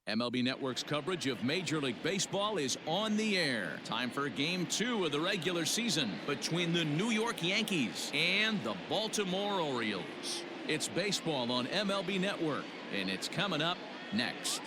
MLB Network's coverage of Major League Baseball is on the air. Time for Game 2 of the regular season between the New York Yankees and the Baltimore Orioles. It's baseball on MLB Network, and it's coming up next.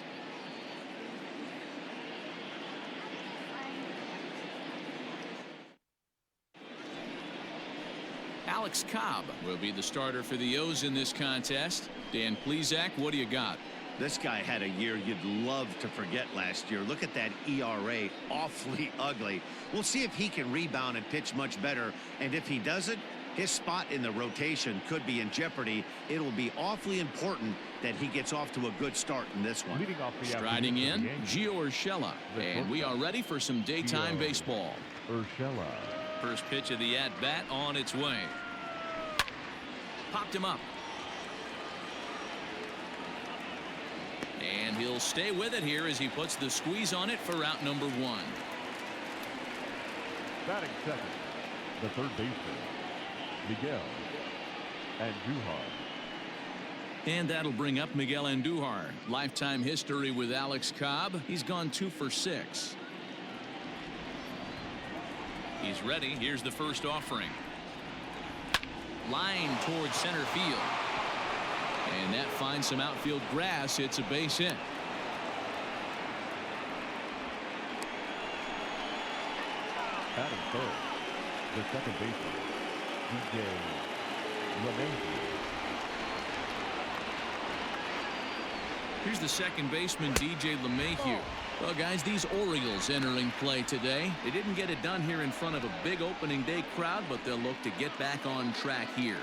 Alex Cobb will be the starter for the O's in this contest. Dan Plesac, what do you got? This guy had a year you'd love to forget last year. Look at that ERA, awfully ugly. We'll see if he can rebound and pitch much better. And if he doesn't, his spot in the rotation could be in jeopardy. It will be awfully important that he gets off to a good start in this one. Striding in, Gio Urshela. And we are ready for some daytime baseball. Urshela. First pitch of the at-bat on its way. Popped him up. And he'll stay with it here as he puts the squeeze on it for out number 1. Batting second, the third baseman, Miguel Andujar. And that'll bring up Miguel Andujar. Lifetime history with Alex Cobb. He's gone 2 for 6. He's ready. Here's the first offering. Line towards center field. And that finds some outfield grass. It's a base hit. Batting third, the second baseman, DJ LeMahieu. Here's the second baseman, DJ LeMahieu. Well, guys, these Orioles entering play today. They didn't get it done here in front of a big opening day crowd, but they'll look to get back on track here.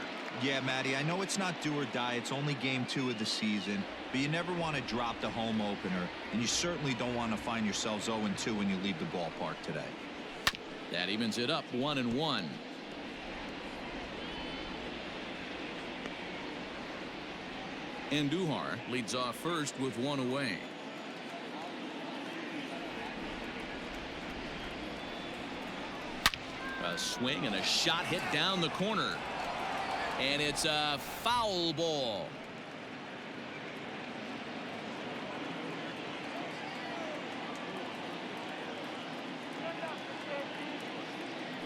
Yeah, Matty, I know it's not do or die. It's only game 2 of the season, but you never want to drop the home opener, and you certainly don't want to find yourselves 0-2 when you leave the ballpark today. That evens it up 1-1. Andujar leads off first with 1 away. A swing and a shot hit down the corner. And it's a foul ball.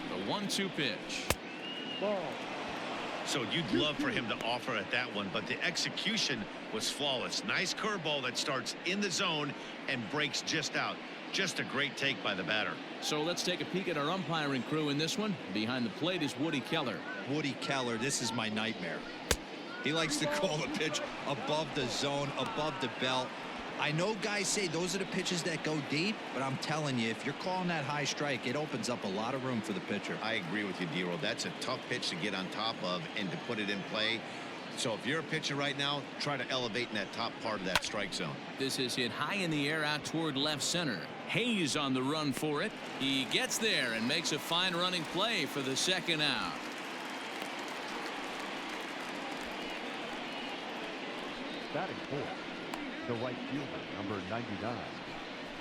The 1-2 pitch. Ball. So you'd love for him to offer at that one, but the execution was flawless. Nice curveball that starts in the zone and breaks just out. Just a great take by the batter. So let's take a peek at our umpiring crew in this one. Behind the plate is Woody Keller. Woody Keller, this is my nightmare. He likes to call the pitch above the zone, above the belt. I know guys say those are the pitches that go deep, but I'm telling you, if you're calling that high strike, it opens up a lot of room for the pitcher. I agree with you, D-Roll. That's a tough pitch to get on top of and to put it in play. So if you're a pitcher right now, try to elevate in that top part of that strike zone. This is hit high in the air out toward left center. Hayes on the run for it. He gets there and makes a fine running play for the second out. Batting fourth, the right fielder, number 99,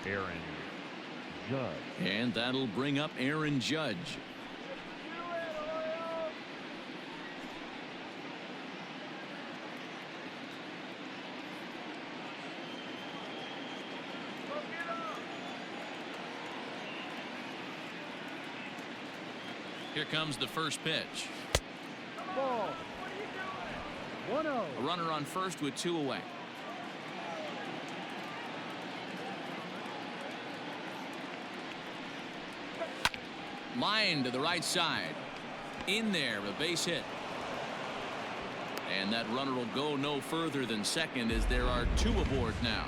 Aaron Judge. And that'll bring up Aaron Judge. Here comes the first pitch. Ball. 1-0. A runner on first with 2 away. Line to the right side. In there, a base hit. And that runner will go no further than second as there are 2 aboard now.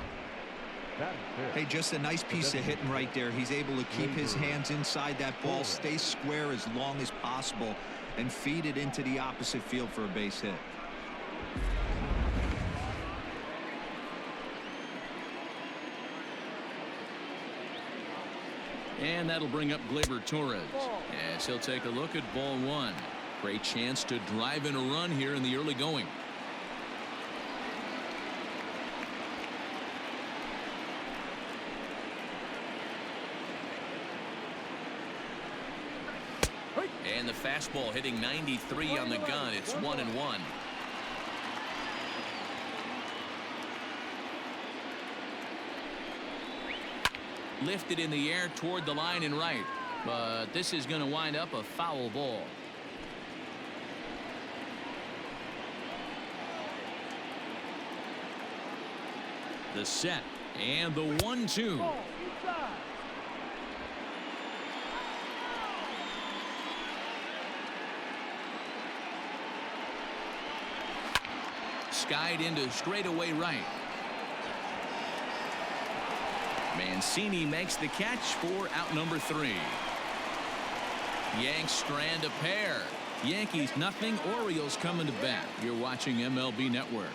Hey, just a nice piece of hitting right there. He's able to keep his hands inside that ball, stay square as long as possible, and feed it into the opposite field for a base hit. And that'll bring up Gleyber Torres. As he'll take a look at ball 1. Great chance to drive in a run here in the early going. And the fastball hitting 93 on the gun. It's 1-1. Lifted in the air toward the line and right. But this is going to wind up a foul ball. The set and the 1-2. Skied into straightaway right. Mancini makes the catch for out number 3. Yanks strand a pair. Yankees nothing. Orioles coming to bat. You're watching MLB Network.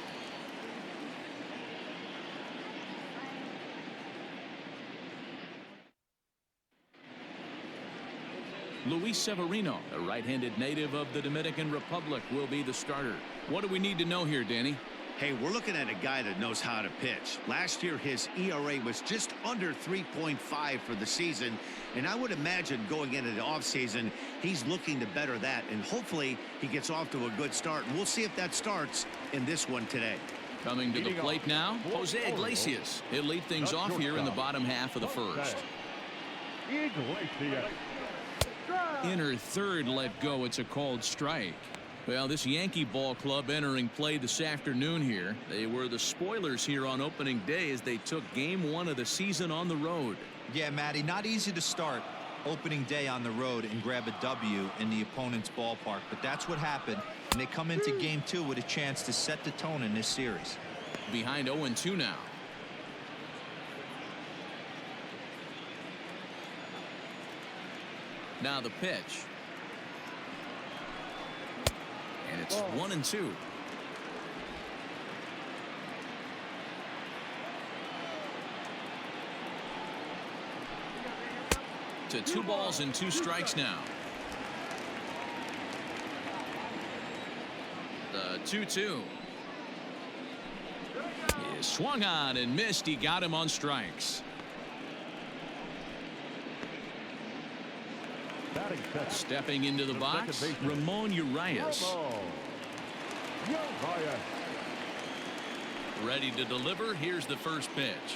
Luis Severino, a right-handed native of the Dominican Republic, will be the starter. What do we need to know here, Danny? Hey, we're looking at a guy that knows how to pitch. Last year, his ERA was just under 3.5 for the season, and I would imagine going into the offseason, he's looking to better that, and hopefully he gets off to a good start. And we'll see if that starts in this one today. Coming to the plate now, Jose Iglesias. He'll lead things off here in the bottom half of the first. Iglesias. Inner third let go. It's a called strike. Well, this Yankee ball club entering play this afternoon here. They were the spoilers here on opening day as they took game 1 of the season on the road. Yeah, Matty, not easy to start opening day on the road and grab a W in the opponent's ballpark, but that's what happened, and they come into game 2 with a chance to set the tone in this series. Behind 0-2 now. Now the pitch. And it's 1-2. To 2 balls and 2 strikes now. The 2-2. He is swung on and missed. He got him on strikes. Stepping into the box, Ramon Urias. Ready to deliver. Here's the first pitch.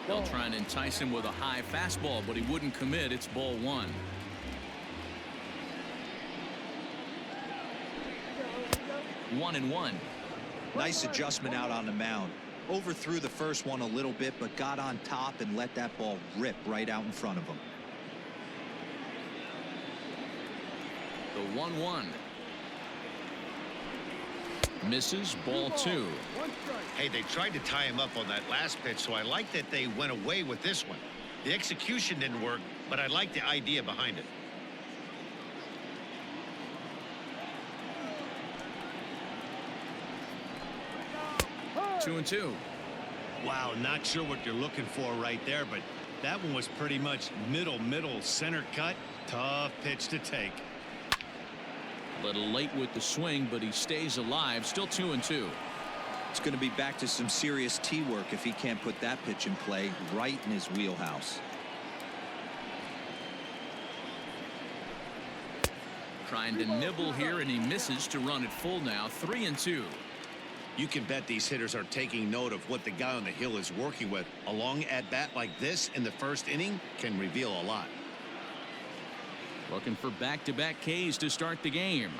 They'll try and entice him with a high fastball, but he wouldn't commit. It's ball 1. One and one. Nice adjustment out on the mound. Overthrew the first one a little bit, but got on top and let that ball rip right out in front of him. The 1-1. Misses, ball 2. Hey, they tried to tie him up on that last pitch, so I like that they went away with this one. The execution didn't work, but I like the idea behind it. Two and two. Wow, not sure what you're looking for right there, but that one was pretty much middle center cut. Tough pitch to take. A little late with the swing, but he stays alive. Still 2-2. It's going to be back to some serious tee work if he can't put that pitch in play right in his wheelhouse. Trying to nibble here, and he misses to run it full now. 3-2. You can bet these hitters are taking note of what the guy on the hill is working with. A long at bat like this in the first inning can reveal a lot. Looking for back-to-back Ks to start the game.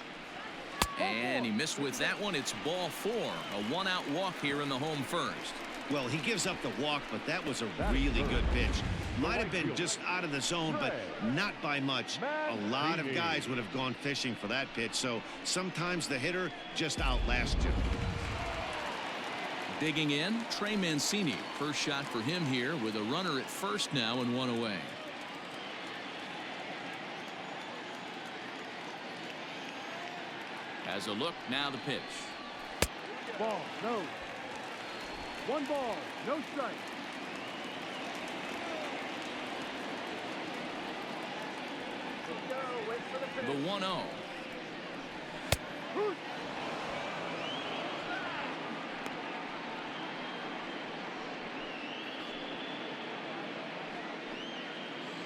And he missed with that one. It's ball 4. A one-out walk here in the home first. Well, he gives up the walk, but that was a really good pitch. Might have been just out of the zone, but not by much. A lot of guys would have gone fishing for that pitch, so sometimes the hitter just outlasts you. Digging in, Trey Mancini. First shot for him here with a runner at first now and one away. Has a look, now the pitch. Ball, no. 1 ball, no strike. The 1-0.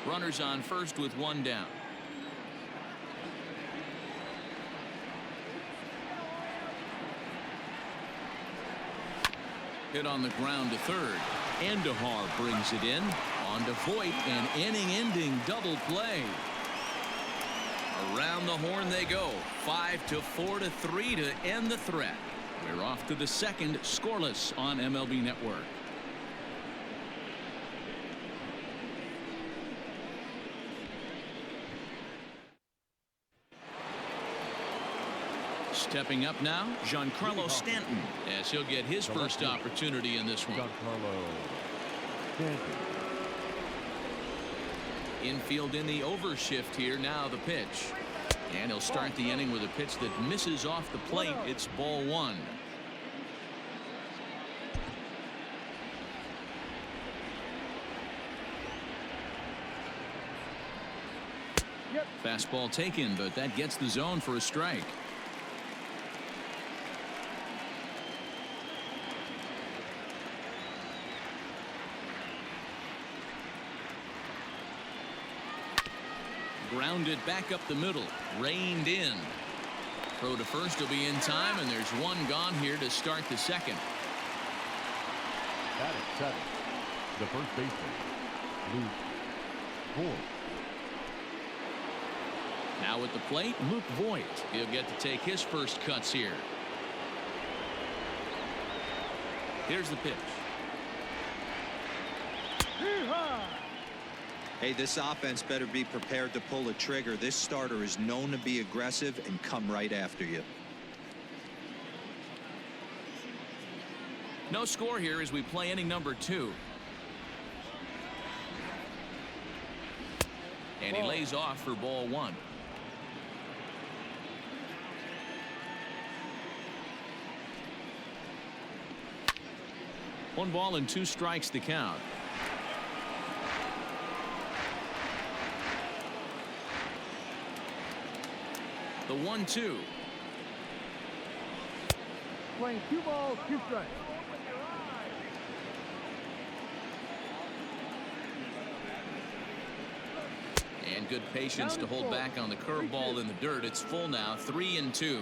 Runners on first with 1 down. Hit on the ground to third. Andahar brings it in. On to Voigt, an inning-ending double play. Around the horn they go. 5-4 to 3 to end the threat. We're off to the second, scoreless on MLB Network. Stepping up now, Giancarlo Stanton, as he'll get his first opportunity in this one. Giancarlo Stanton. Infield in the overshift here. Now the pitch. And he'll start the inning with a pitch that misses off the plate. It's ball one. Fastball taken, but that gets the zone for a strike. Grounded back up the middle. Reined in. Throw to first will be in time, and there's one gone here to start the second. That is seven. The first baseman, Luke Voigt. Now at the plate, Luke Voigt. He'll get to take his first cuts here. Here's the pitch. Hey, this offense better be prepared to pull a trigger. This starter is known to be aggressive and come right after you. No score here as we play inning number 2. And he lays off for ball one. One ball and 2 strikes to count. The 1-2. Playing 2 balls, 2 strikes. And good patience to hold back on the curveball in the dirt. It's full now, 3-2.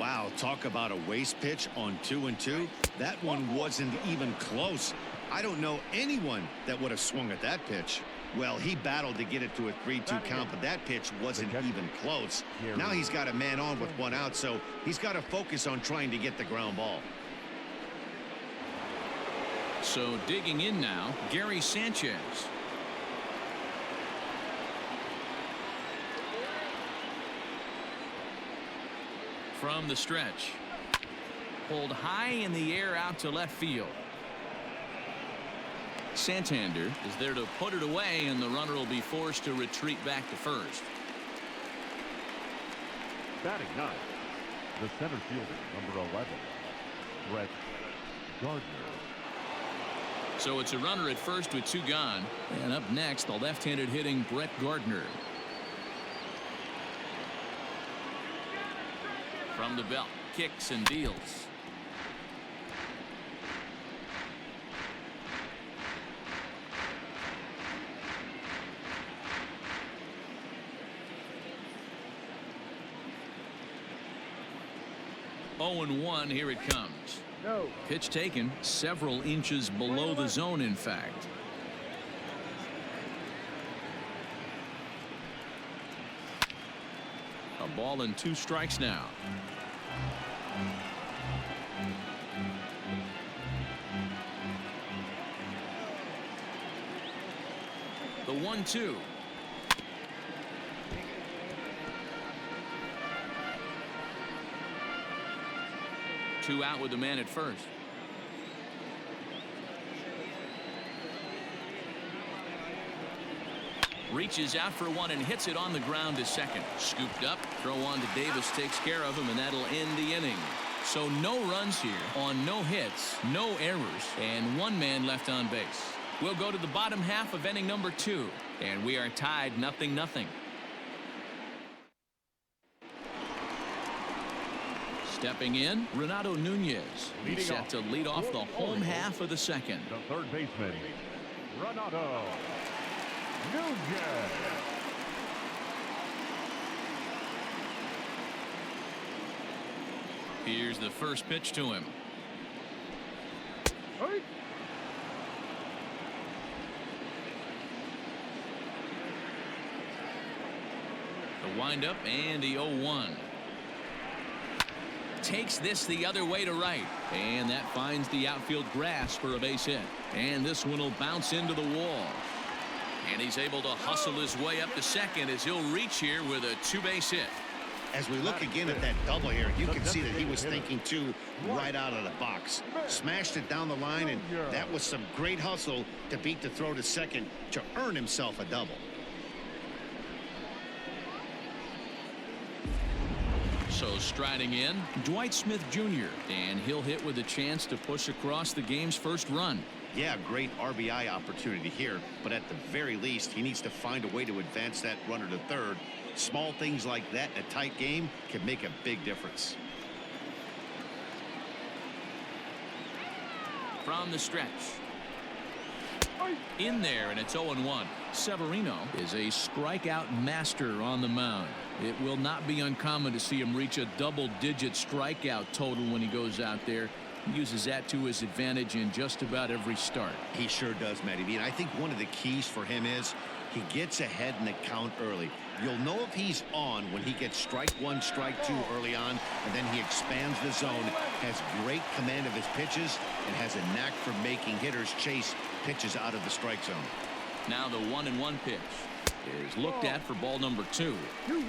Wow, talk about a waste pitch on 2-2. That one wasn't even close. I don't know anyone that would have swung at that pitch. Well, he battled to get it to a 3-2 count, but that pitch wasn't even close. Now he's got a man on with 1 out, so he's got to focus on trying to get the ground ball. So digging in now, Gary Sanchez. From the stretch. Pulled high in the air out to left field. Santander is there to put it away, and the runner will be forced to retreat back to first. Batting 9, the center fielder, number 11, Brett Gardner. So it's a runner at first with 2 gone. And up next, the left-handed hitting Brett Gardner. From the belt, kicks and deals. Oh and 1, here it comes. No. Pitch taken several inches below the zone, in fact. A ball and 2 strikes now. The 1-2. Two out with the man at first. Reaches out for one and hits it on the ground to second. Scooped up. Throw on to Davis takes care of him, and that'll end the inning. So no runs here on no hits, no errors, and 1 man left on base. We'll go to the bottom half of inning number 2, and we are tied 0-0. Stepping in, Renato Nunez. He's set to lead off the home half of the second. The third baseman, Renato Nunez. Here's the first pitch to him. The windup and the 0-1. Takes this the other way to right, and that finds the outfield grass for a base hit. And this one will bounce into the wall. And he's able to hustle his way up to second as he'll reach here with a two-base hit. As we look again at that double here, you can see that he was thinking too right out of the box. Smashed it down the line, and that was some great hustle to beat the throw to second to earn himself a double. So striding in, Dwight Smith Jr. And he'll hit with a chance to push across the game's first run. Yeah, great RBI opportunity here, but at the very least, he needs to find a way to advance that runner to third. Small things like that in a tight game can make a big difference. From the stretch. In there, and it's 0-1. Severino is a strikeout master on the mound. It will not be uncommon to see him reach a double-digit strikeout total when he goes out there. He uses that to his advantage in just about every start. He sure does, Matty B. And I think one of the keys for him is he gets ahead in the count early. You'll know if he's on when he gets strike one, strike two early on, and then he expands the zone, has great command of his pitches, and has a knack for making hitters chase pitches out of the strike zone. Now the 1-1 pitch is looked at for ball number 2. 2-1.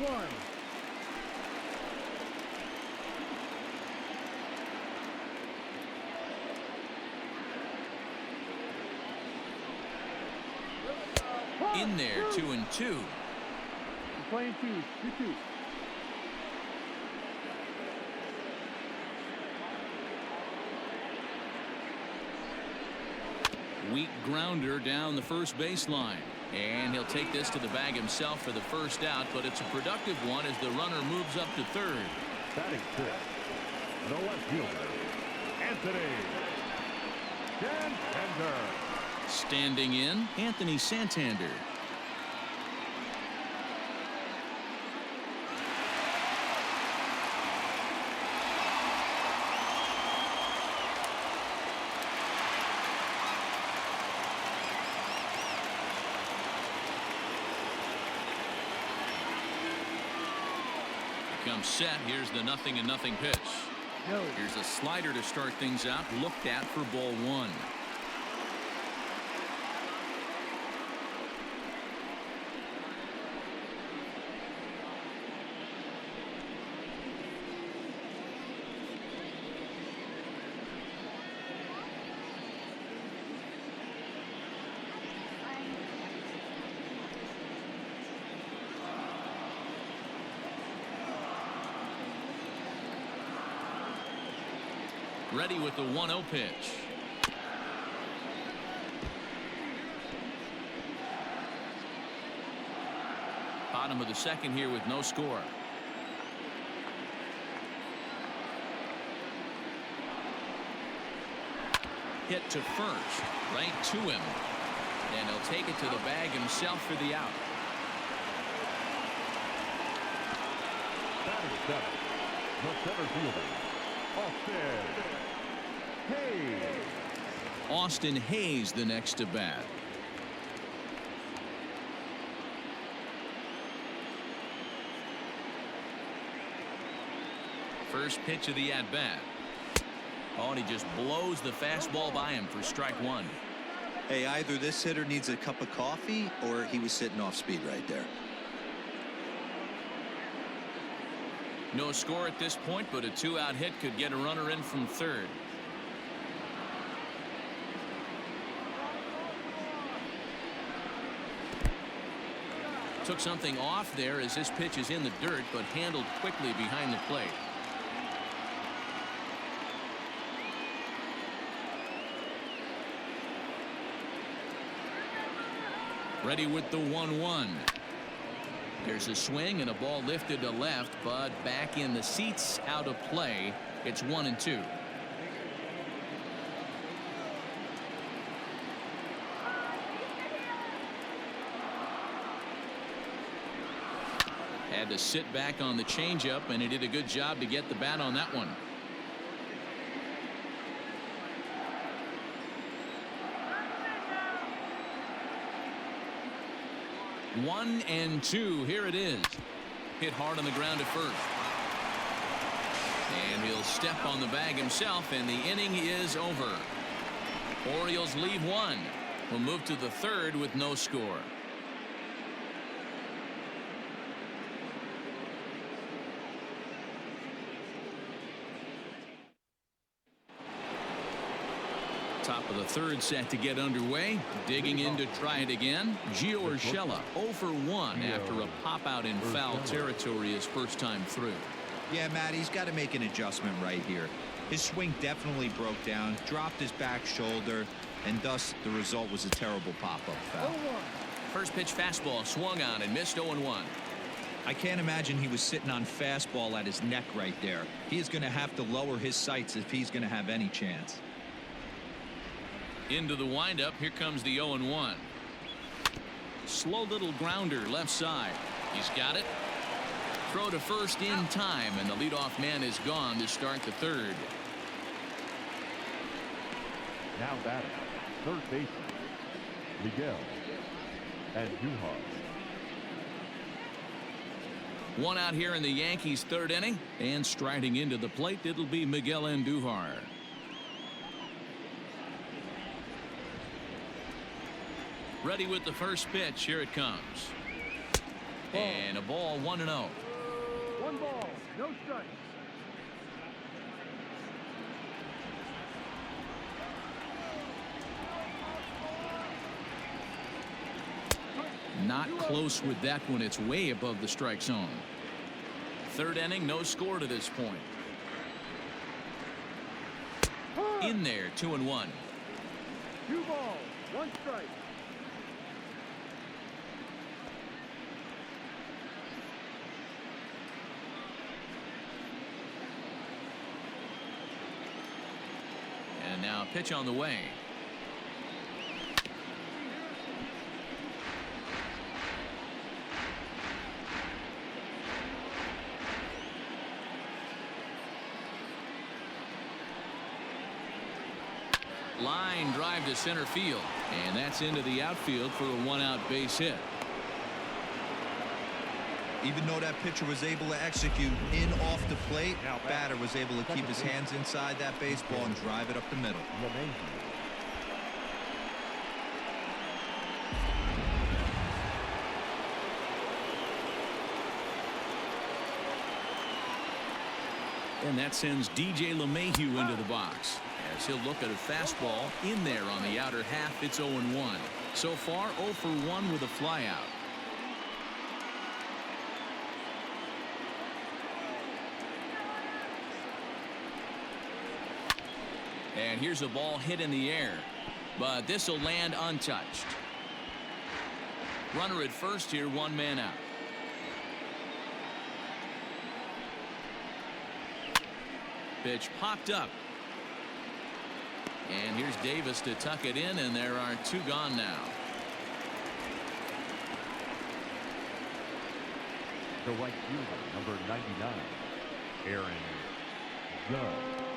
In there, 2-2. Playing 2-2. Weak grounder down the first baseline. And he'll take this to the bag himself for the first out, but it's a productive one as the runner moves up to third. Batting fifth, the left fielder, Anthony Santander. Standing in, Anthony Santander. Comes set. Here's the 0-0 pitch. Here's a slider to start things out. Looked at for ball 1. Ready with the 1-0 pitch. Bottom of the second here with no score. Hit to first, right to him. And he'll take it to the bag himself for the out. Batting seventh, the center fielder, Austin Hayes. Austin Hayes the next to bat. First pitch of the at-bat. Oh, and he just blows the fastball by him for strike 1. Hey, either this hitter needs a cup of coffee or he was sitting off speed right there. No score at this point, but a 2-out hit could get a runner in from third. Took something off there as this pitch is in the dirt, but handled quickly behind the plate. Ready with the 1-1. There's a swing and a ball lifted to left, but back in the seats, out of play. It's 1-2. Had to sit back on the changeup, and he did a good job to get the bat on that one. 1-2. Here it is. hit hard on the ground at first. And he'll step on the bag himself, and the inning is over. Orioles leave one. We'll move to the third with no score. Top of the third set to get underway. Digging in to try it again. Gio Urshela 0 for 1 after a pop out in foul territory his first time through. Yeah, Matt, he's got to make an adjustment right here. His swing definitely broke down, dropped his back shoulder, and thus the result was a terrible pop-up foul. First pitch fastball swung on and missed 0-1. I can't imagine he was sitting on fastball at his neck right there. He is going to have to lower his sights if he's going to have any chance. Into the windup. Here comes the 0-1. Slow little grounder left side. He's got it. Throw to first in time, and the leadoff man is gone to start the third. Now batting, third baseman, Miguel Andujar. One out here in the Yankees' third inning, and striding into the plate, it'll be Miguel Andujar. Ready with the first pitch. Here it comes. And a ball, 1-0. 1 ball, no strikes. Not close with that one. It's way above the strike zone. Third inning, no score to this point. In there, 2-1. 2 balls, 1 strike. And now a pitch on the way. Line drive to center field, and that's into the outfield for a 1-out base hit. Even though that pitcher was able to execute in off the plate, batter was able to keep his hands inside that baseball and drive it up the middle. And that sends DJ LeMahieu into the box, as he'll look at a fastball in there on the outer half. It's 0-1. So far 0 for 1 with a flyout. And here's a ball hit in the air, but this will land untouched. Runner at first here, 1 man out. Pitch popped up. And here's Davis to tuck it in, and there are 2 gone now. The right fielder, number 99, Aaron Judge.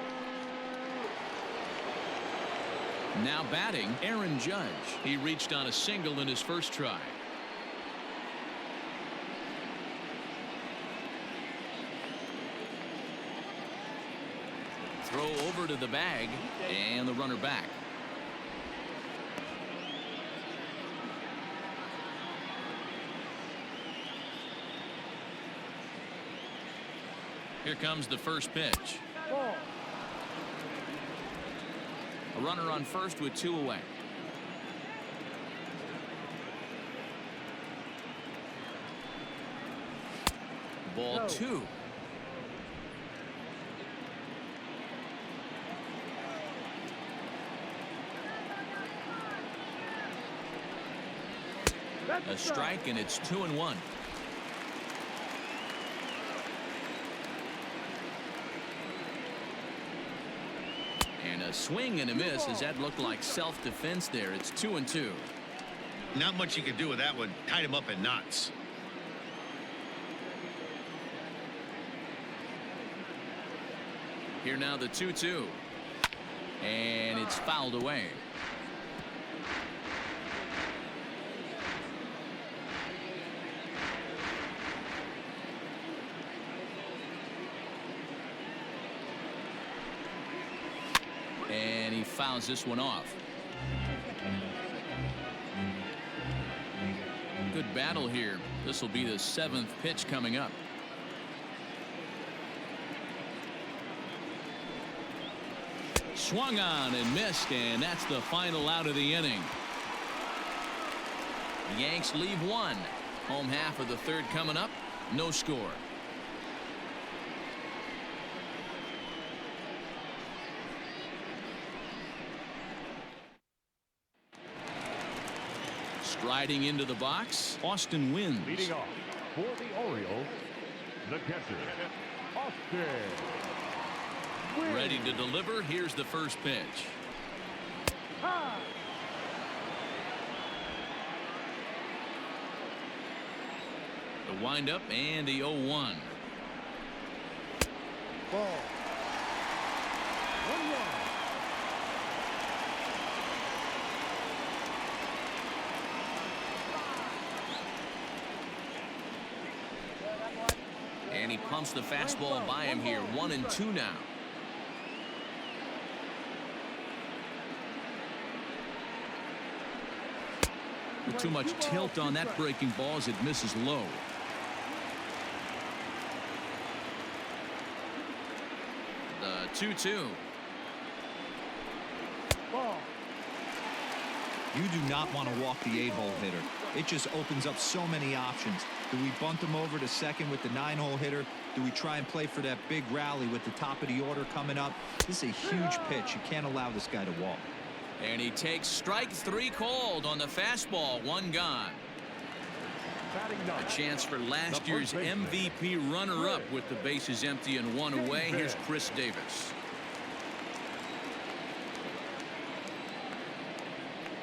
Now batting, Aaron Judge. He reached on a single in his first try. Throw over to the bag, and the runner back. Here comes the first pitch. Ball. A runner on first with 2 away. Ball 2. A strike, and it's 2-1. And a swing and a miss, as that looked like self-defense there. It's 2-2. Not much you can do with that one. Tied him up in knots. Here now the 2-2. And it's fouled away. fouls this one off. Good battle here. This will be the 7th pitch coming up. Swung on and missed, and that's the final out of the inning. The Yanks leave one. Home half of the 3rd coming up. No score. Striding into the box, Austin Wynns. Leading off for the Orioles, the catcher, Austin Wynns. Ready to deliver. Here's the first pitch. Ha! The windup and the 0-1. Ball. 1-1. And he pumps the fastball by him here. 1-2 now. With too much tilt on that breaking ball as it misses low. The 2-2. Ball. You do not want to walk the 8-hole hitter. It just opens up so many options. Do we bunt him over to second with the 9-hole hitter? Do we try and play for that big rally with the top of the order coming up? This is a huge pitch. You can't allow this guy to walk. And he takes strike 3 called on the fastball. 1 gone. A chance for last year's MVP runner-up with the bases empty and 1 away. Here's Chris Davis.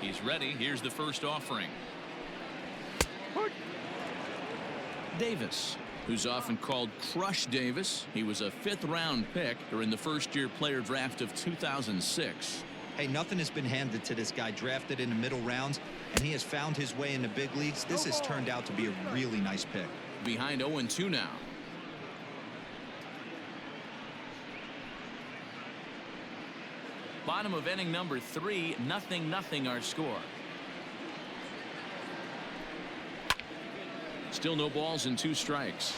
He's ready. Here's the first offering. Davis, who's often called Crush Davis. He was a 5th-round pick during the first-year player draft of 2006. Hey, nothing has been handed to this guy. Drafted in the middle rounds, and he has found his way in the big leagues. This has turned out to be a really nice pick. Behind 0-2 now. Bottom of inning number 3, 0-0 our score. Still no balls and 2 strikes.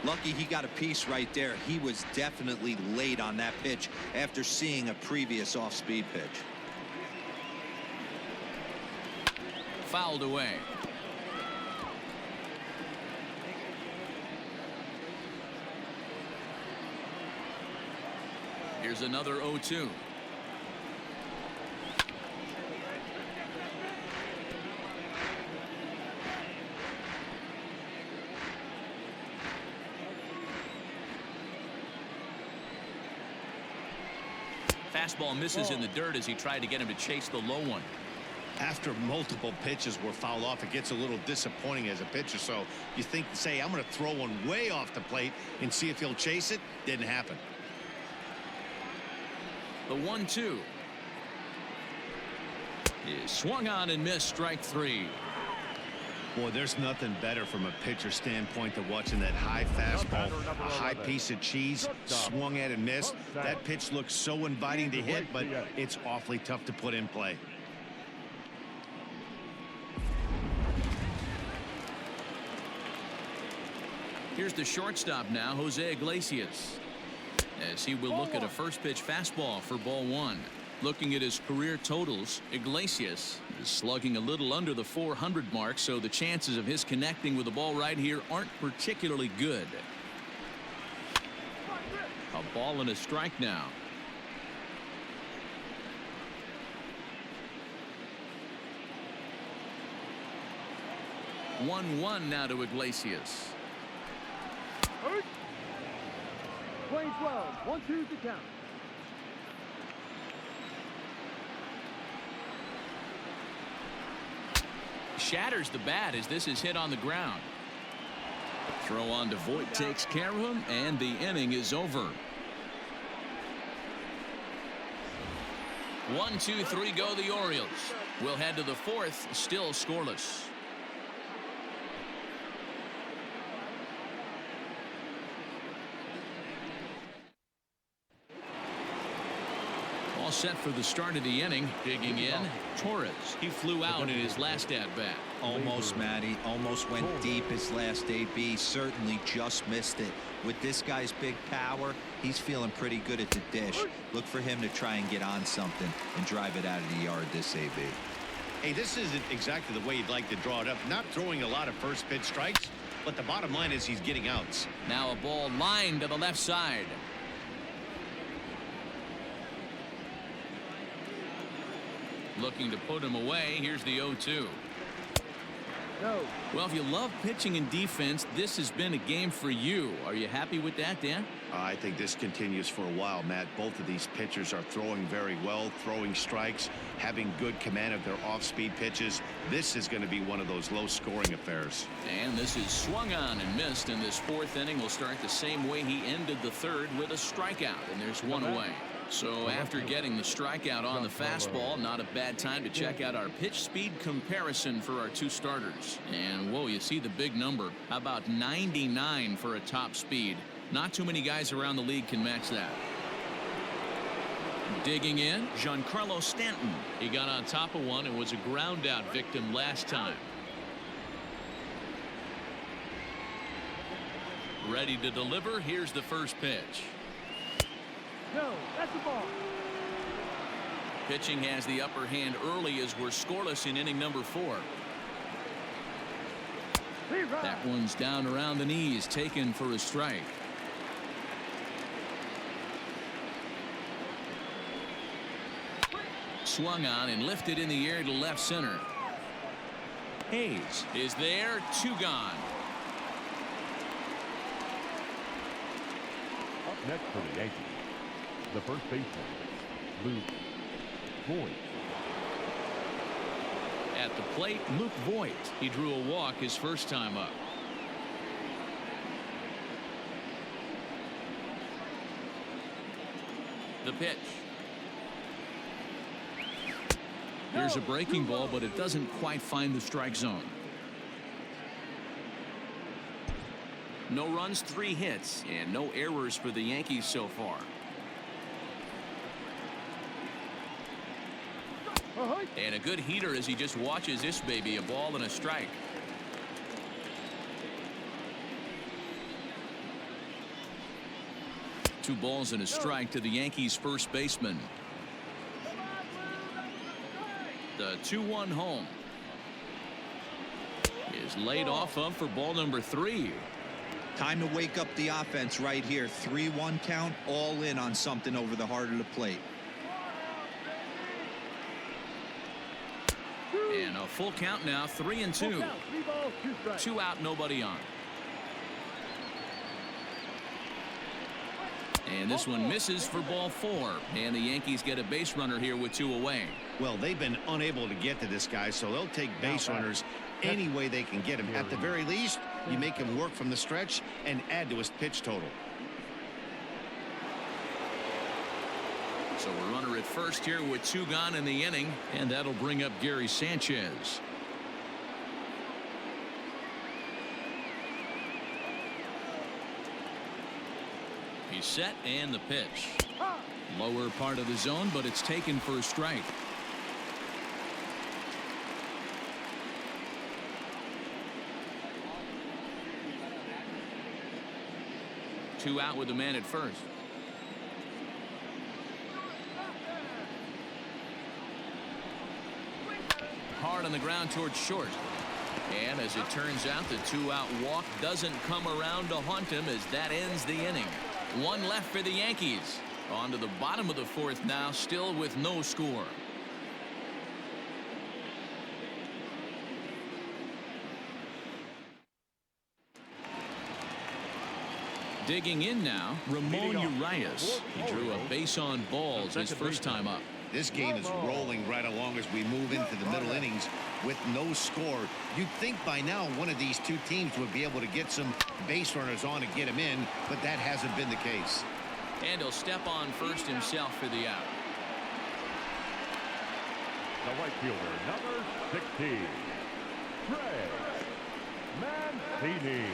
Lucky he got a piece right there. He was definitely late on that pitch after seeing a previous off-speed pitch. Fouled away. Here's another 0-2. Fastball misses in the dirt as he tried to get him to chase the low one. After multiple pitches were fouled off, it gets a little disappointing as a pitcher. So you think, say, I'm going to throw one way off the plate and see if he'll chase it. Didn't happen. The 1-2 is swung on and missed. Strike 3. Boy, there's nothing better from a pitcher standpoint than watching that high fastball, a high piece of cheese, swung at and missed. That pitch looks so inviting to hit, but it's awfully tough to put in play. Here's the shortstop now, Jose Iglesias, as he will look at a first pitch fastball for ball 1. Looking at his career totals, Iglesias is slugging a little under the 400 mark, so the chances of his connecting with the ball right here aren't particularly good. A ball and a strike now. One now to Iglesias. Playing 12. 1-2 to count. Shatters the bat as this is hit on the ground. Throw on to Voit takes care of him, and the inning is over. 1, 2, 3 go the Orioles. We'll head to the 4th, still scoreless. All set for the start of the inning. Digging in, Torres. He flew out in his last at-bat. Almost, Matty. Almost went deep his last AB. Certainly just missed it. With this guy's big power, he's feeling pretty good at the dish. Look for him to try and get on something and drive it out of the yard this AB. Hey, this isn't exactly the way you'd like to draw it up. Not throwing a lot of first pitch strikes, but the bottom line is he's getting outs. Now a ball lined to the left side. Looking to put him away. Here's the 0-2. No. Well, if you love pitching and defense, this has been a game for you. Are you happy with that, Dan? I think this continues for a while, Matt. Both of these pitchers are throwing very well, throwing strikes, having good command of their off-speed pitches. This is going to be one of those low-scoring affairs. And this is swung on and missed, and this fourth inning will start the same way he ended the third, with a strikeout, and there's one away. So after getting the strikeout on the fastball, not a bad time to check out our pitch speed comparison for our two starters. And whoa, you see the big number. How about 99 for a top speed? Not too many guys around the league can match that. Digging in, Giancarlo Stanton. He got on top of one and was a ground out victim last time. Ready to deliver. Here's the first pitch. No, that's the ball. Pitching has the upper hand early as we're scoreless in inning number 4. That one's down around the knees, taken for a strike. Swung on and lifted in the air to left center. Hayes is there, 2 gone. Up next for the Yankees, the first baseman, Luke Voigt. At the plate, Luke Voigt. He drew a walk his first time up. The pitch. Here's a breaking ball, but it doesn't quite find the strike zone. No runs, 3 hits, and no errors for the Yankees so far. And a good heater as he just watches this baby, a ball and a strike. Two balls and a strike to the Yankees first baseman. The 2-1 home is laid off of for ball number 3. Time to wake up the offense right here. 3-1 count, all in on something over the heart of the plate. And a full count now, 3-2. 2 out, nobody on. And this one misses for ball 4. And the Yankees get a base runner here with 2 away. Well, they've been unable to get to this guy, so they'll take base runners any way they can get him. At the very least, you make him work from the stretch and add to his pitch total. So a runner at first here with 2 gone in the inning, and that'll bring up Gary Sanchez. He's set, and the pitch. Lower part of the zone, but it's taken for a strike. Two out with the man at first. Hard on the ground towards short. And as it turns out, the 2-out walk doesn't come around to haunt him as that ends the inning. 1 left for the Yankees. On to the bottom of the 4th now, still with no score. Digging in now, Ramon Urias. He drew a base on balls his first time up. This game is rolling right along as we move into the middle innings with no score. You'd think by now one of these two teams would be able to get some base runners on and get him in, but that hasn't been the case. And he'll step on first himself for the out. The right fielder, number 16, Trey Mancini.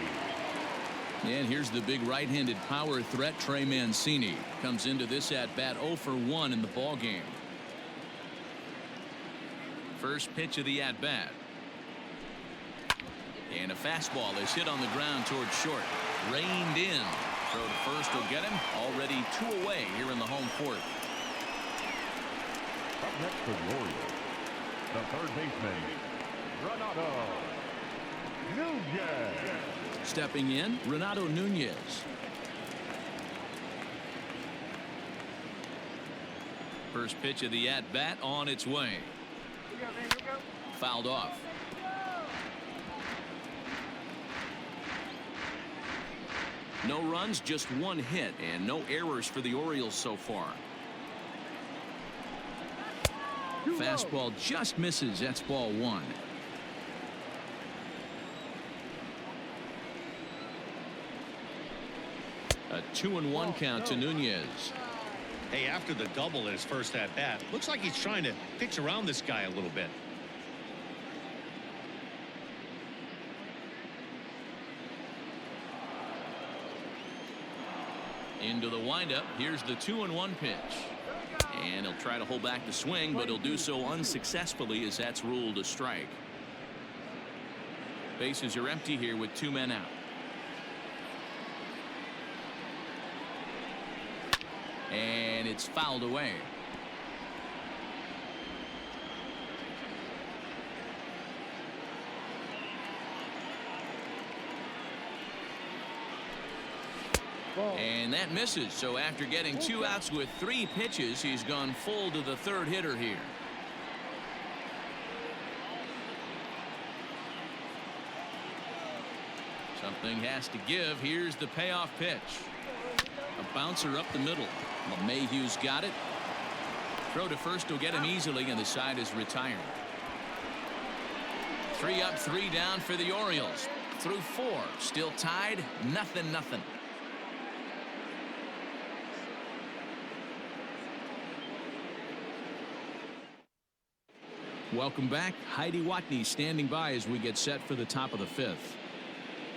And here's the big right-handed power threat, Trey Mancini. Comes into this at-bat 0 for 1 in the ballgame. First pitch of the at-bat. And a fastball is hit on the ground towards short. Reined in. Throw to first will get him. Already 2 away here in the home fourth. Up next for the Orioles, the third baseman, Renato Nunez. Stepping in, Renato Nunez. First pitch of the at-bat on its way. Fouled off. No runs, just 1 hit, and no errors for the Orioles so far. Fastball just misses. That's ball 1. A 2-1 count to Nunez. Hey, after the double in his first at-bat, looks like he's trying to pitch around this guy a little bit. Into the windup. Here's the 2-1 pitch. And he'll try to hold back the swing, but he'll do so unsuccessfully as that's ruled a strike. Bases are empty here with 2 men out. And it's fouled away. And that misses. So after getting 2 outs with 3 pitches, he's gone full to the third hitter here. Something has to give. Here's the payoff pitch. A bouncer up the middle. LeMahieu's got it. Throw to first will get him easily, and the side is retired. 3 up, 3 down for the Orioles. Through 4. Still tied. 0-0. Welcome back. Heidi Watney standing by as we get set for the top of the 5th.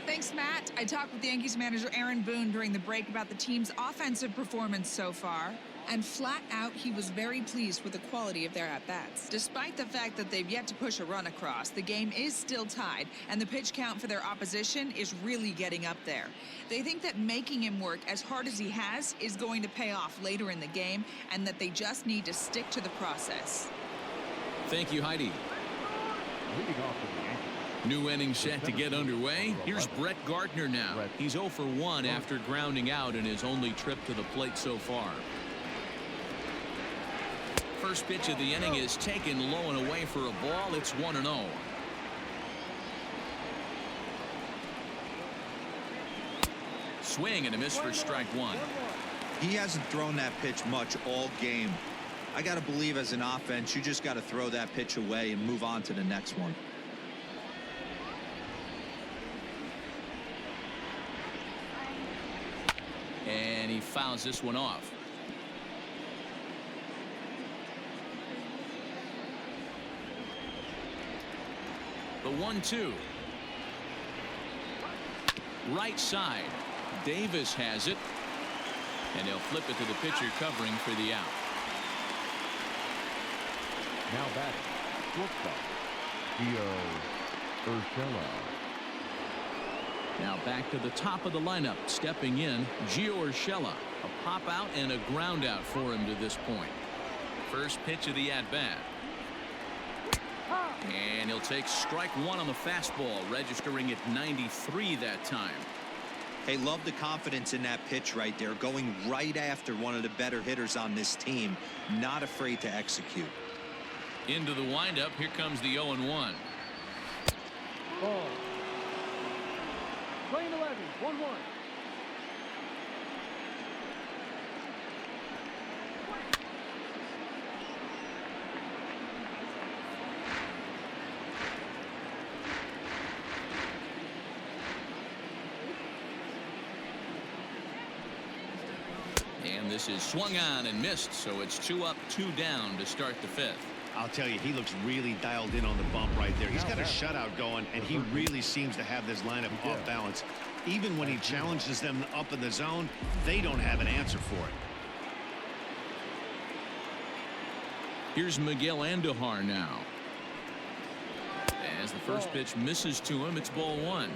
Thanks, Matt. I talked with Yankees manager Aaron Boone during the break about the team's offensive performance so far, and flat out he was very pleased with the quality of their at-bats. Despite the fact that they've yet to push a run across, the game is still tied, and the pitch count for their opposition is really getting up there. They think that making him work as hard as he has is going to pay off later in the game, and that they just need to stick to the process. Thank you, Heidi. Leading off for the Yankees, New inning set to get underway. Here's Brett Gardner now. He's 0 for 1 after grounding out in his only trip to the plate so far. First pitch of the inning is taken low and away for a ball. It's 1-0. Swing and a miss for strike 1. He hasn't thrown that pitch much all game. I got to believe as an offense, you just got to throw that pitch away and move on to the next one. And he fouls this one off. The 1-2. Right side. Davis has it. And he'll flip it to the pitcher covering for the out. now batting, shortstop, Gio Urshela. Now back to the top of the lineup. Stepping in, Gio Urshela. A pop out and a ground out for him to this point. First pitch of the at-bat. And he'll take strike 1 on the fastball, registering at 93 that time. Hey, love the confidence in that pitch right there, going right after one of the better hitters on this team, not afraid to execute. Into the windup, here comes the 0-1. Ball. Playing 11, 1-1. And this is swung on and missed, so it's 2 up, 2 down to start the 5th. I'll tell you, he looks really dialed in on the bump right there. He's got a shutout going, and he really seems to have this lineup off balance. Even when he challenges them up in the zone, they don't have an answer for it. Here's Miguel Andujar now. As the first pitch misses to him, it's ball one.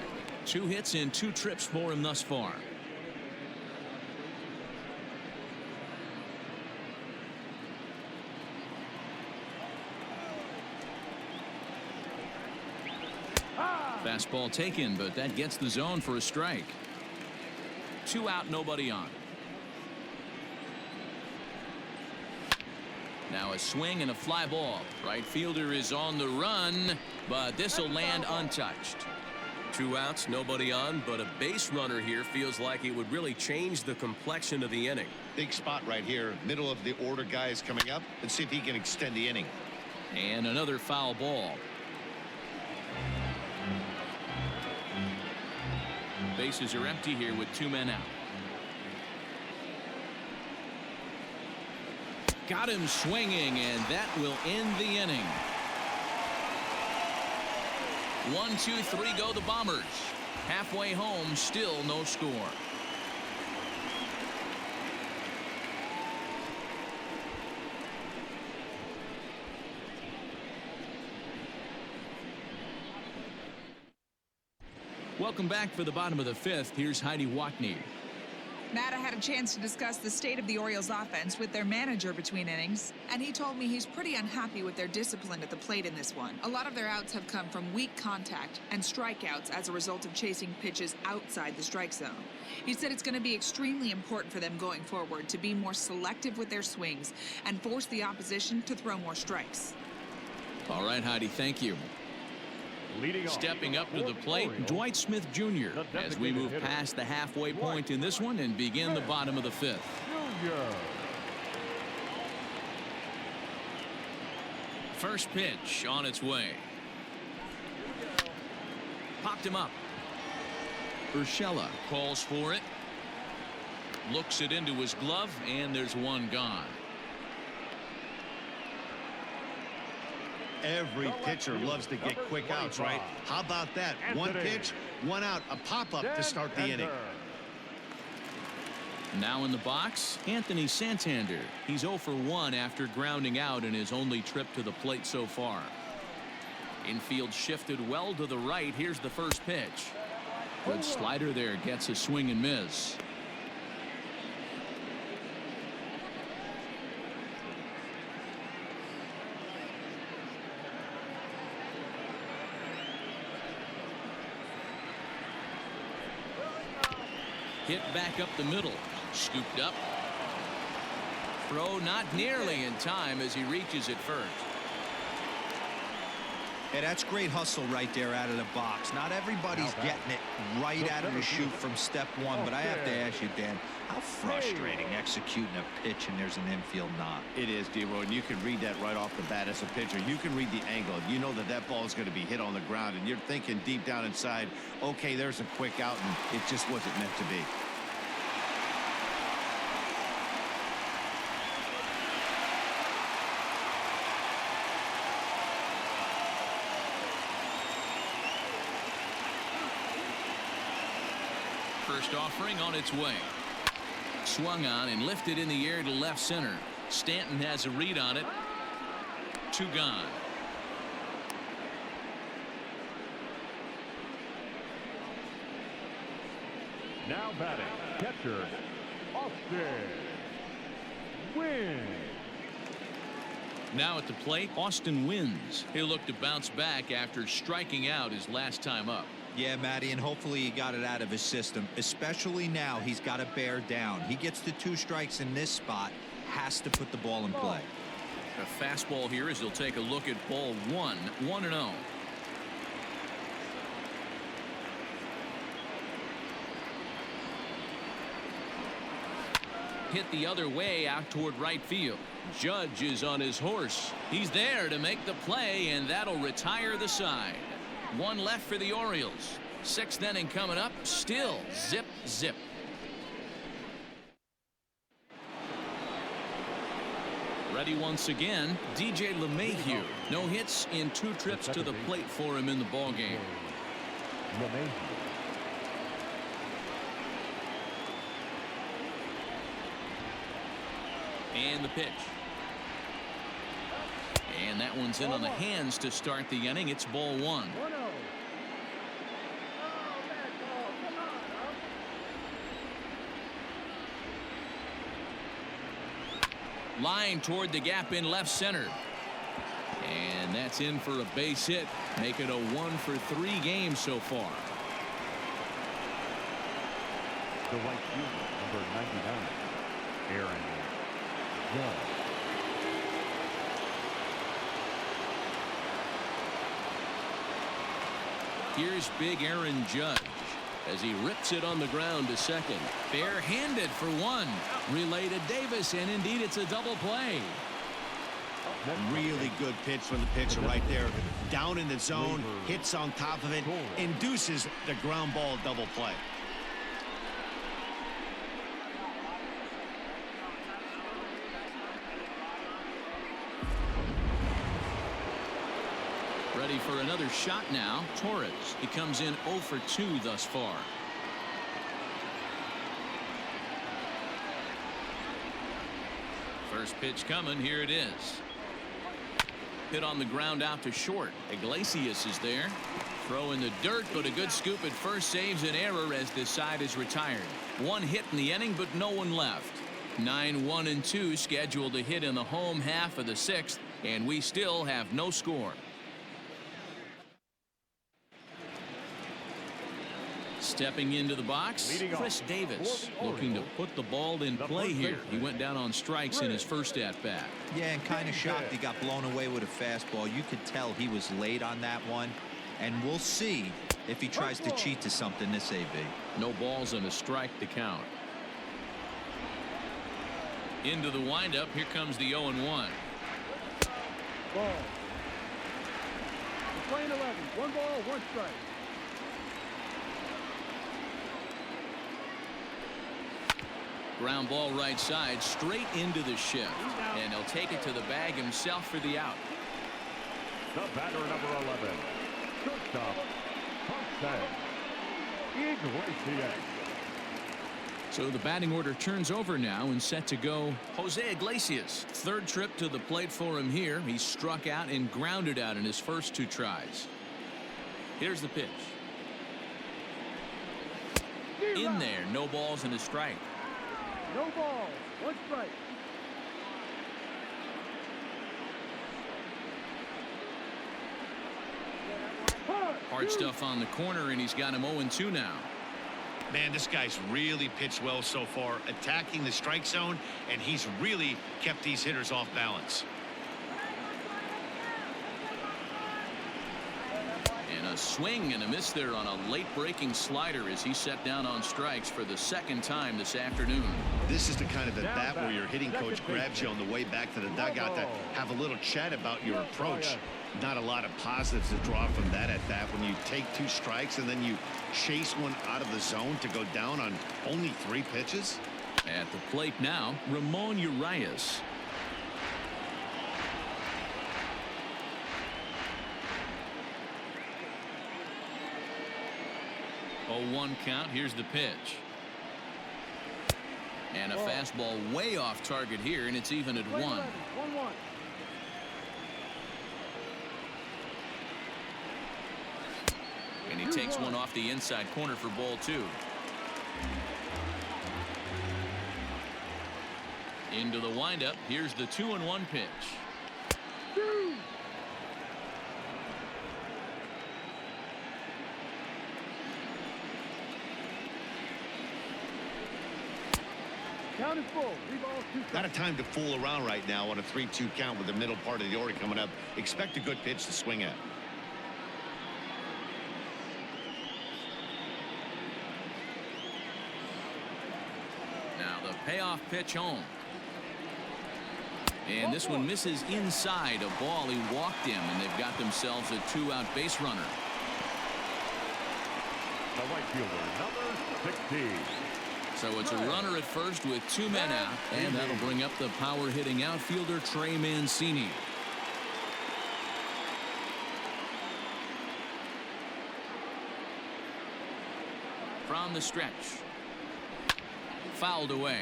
2 hits in 2 trips for him thus far. Fastball taken, but that gets the zone for a strike. 2 out, nobody on. Now a swing and a fly ball. Right fielder is on the run, but this will land untouched. 2 outs, nobody on, but a base runner here feels like it would really change the complexion of the inning. Big spot right here. Middle of the order guy is coming up. Let's see if he can extend the inning. And another foul ball. Bases are empty here with 2 men out. Got him swinging, and that will end the inning. 1, 2, 3 go the Bombers. Halfway home, still no score. Welcome back for the bottom of the 5th. Here's Heidi Watney. Matt, I had a chance to discuss the state of the Orioles offense with their manager between innings, and he told me he's pretty unhappy with their discipline at the plate in this one. A lot of their outs have come from weak contact and strikeouts as a result of chasing pitches outside the strike zone. He said it's going to be extremely important for them going forward to be more selective with their swings and force the opposition to throw more strikes. All right, Heidi, thank you. Stepping up to the plate, Dwight Smith Jr. as we move past the halfway point in this one and begin the bottom of the 5th. First pitch on its way. Popped him up. Urshela calls for it. Looks it into his glove, and there's one gone. Every pitcher loves to get quick outs, right? How about that? 1 pitch, 1 out, a pop-up to start the inning. Now in the box, Anthony Santander. He's 0 for 1 after grounding out in his only trip to the plate so far. Infield shifted well to the right. Here's the first pitch. Good slider there, gets a swing and miss. Hit back up the middle. Scooped up. Throw not nearly in time as he reaches it first. Hey, that's great hustle right there out of the box. Not everybody's getting it right out of the chute from step 1, but I have to ask you, Dan, how frustrating executing a pitch and there's an infield knock. It is, D-Roy, and you can read that right off the bat as a pitcher. You can read the angle. You know that that ball is going to be hit on the ground, and you're thinking deep down inside, okay, there's a quick out, and it just wasn't meant to be. First offering on its way. Swung on and lifted in the air to left center. Stanton has a read on it. 2 gone. Now batting, catcher, Austin Wynn. Now at the plate, Austin Wynns. He'll look to bounce back after striking out his last time up. Yeah, Matty, and hopefully he got it out of his system, especially now he's got to bear down. He gets the 2 strikes in this spot, has to put the ball in play. A fastball here as he'll take a look at ball 1, 1-0. Hit the other way out toward right field. Judge is on his horse. He's there to make the play, and that'll retire the side. 1 left for the Orioles. 6th inning coming up. Still zip, zip. Ready once again, DJ LeMahieu. No hits in 2 trips to the plate for him in the ballgame. And the pitch. And that one's in on the hands to start the inning. It's ball 1. 1-0. Line toward the gap in left center. And that's in for a base hit. Make it a 1 for 3 games so far. The right fielder, number 99, Aaron Judge. Here's big Aaron Judge as he rips it on the ground to second. Bare-handed for 1. Relay to Davis, and indeed it's a double play. Really good pitch from the pitcher right there. Down in the zone, hits on top of it, induces the ground ball double play. Ready for another shot now. Torres. He comes in 0 for 2 thus far. First pitch coming. Here it is. Hit on the ground out to short. Iglesias is there. Throw in the dirt, but a good scoop at first saves an error as this side is retired. 1 hit in the inning, but no one left. 9-1-2 scheduled to hit in the home half of the 6th, and we still have no score. Stepping into the box, Chris Davis looking to put the ball in play here. He went down on strikes in his first at-bat. Yeah, and kind of shocked he got blown away with a fastball. You could tell he was late on that one. And we'll see if he tries to cheat to something this AB. No balls and a strike to count. Into the windup. Here comes the 0-1. Ball. We're playing 11. 1 ball, 1 strike. Ground ball right side, straight into the shift. And he'll take it to the bag himself for the out. The batter, number 11, shortstop, Jose Iglesias. So the batting order turns over now and set to go. Jose Iglesias, 3rd trip to the plate for him here. He struck out and grounded out in his first 2 tries. Here's the pitch. In there, no balls and a strike. No balls, 1 strike. Hard stuff on the corner, and he's got him 0-2 now. Man, this guy's really pitched well so far, attacking the strike zone, and he's really kept these hitters off balance. And a swing and a miss there on a late breaking slider as he set down on strikes for the 2nd time this afternoon. This is the kind of at bat where your hitting coach grabs you on the way back to the dugout to have a little chat about your approach. Not a lot of positives to draw from that at bat when you take 2 strikes and then you chase one out of the zone to go down on only 3 pitches. At the plate now, Ramon Urias. Oh, 1 count. Here's the pitch. And a fastball way off target here, and it's even at 1. 1-1. And he takes one off the inside corner for ball 2. Into the windup. Here's the 2-1 pitch. Count is full. 3 balls, 2 strikes. Not a time to fool around right now on a 3-2 count with the middle part of the order coming up. Expect a good pitch to swing at. Now the payoff pitch home. And this one misses inside a ball. He walked him, and they've got themselves a 2-out base runner. The right fielder, number 16. So it's a runner at first with 2 men out, and that'll bring up the power hitting outfielder Trey Mancini. From the stretch. Fouled away.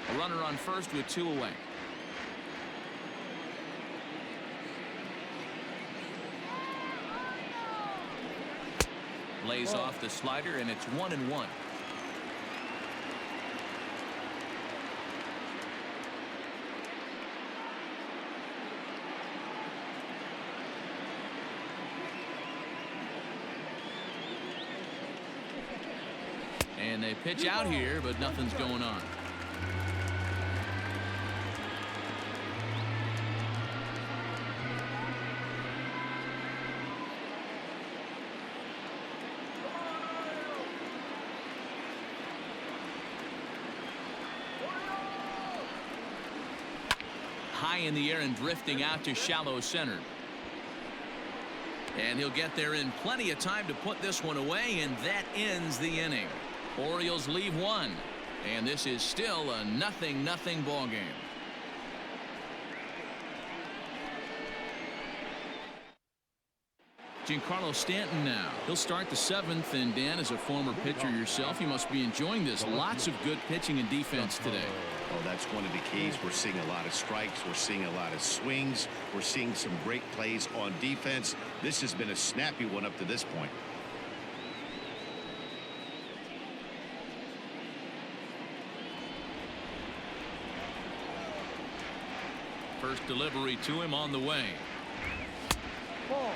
A runner on first with 2 away. Lays off the slider, and it's 1-1. And they pitch out here, but nothing's going on. High in the air and drifting out to shallow center. And he'll get there in plenty of time to put this one away, and that ends the inning. Orioles leave 1, and this is still a 0-0 ball game. Giancarlo Stanton now. He'll start the 7th, and Dan, as a former pitcher yourself, you must be enjoying this. Lots of good pitching and defense today. Oh, that's one of the keys. We're seeing a lot of strikes. We're seeing a lot of swings. We're seeing some great plays on defense. This has been a snappy one up to this point. First delivery to him on the way. Ball.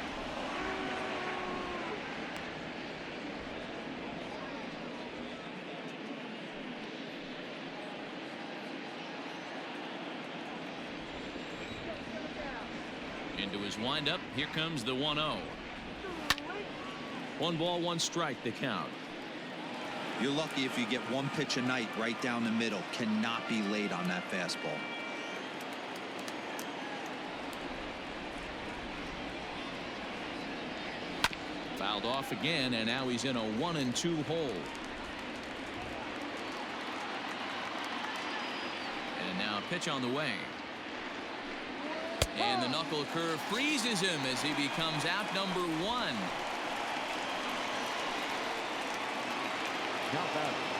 Into his windup. Here comes the 1-0. 1 ball, 1 strike, the count. You're lucky if you get 1 pitch a night right down the middle. Cannot be late on that fastball. Fouled off again, and now he's in a 1-2 hole. And now a pitch on the way. And the knuckle curve freezes him as he becomes out number 1.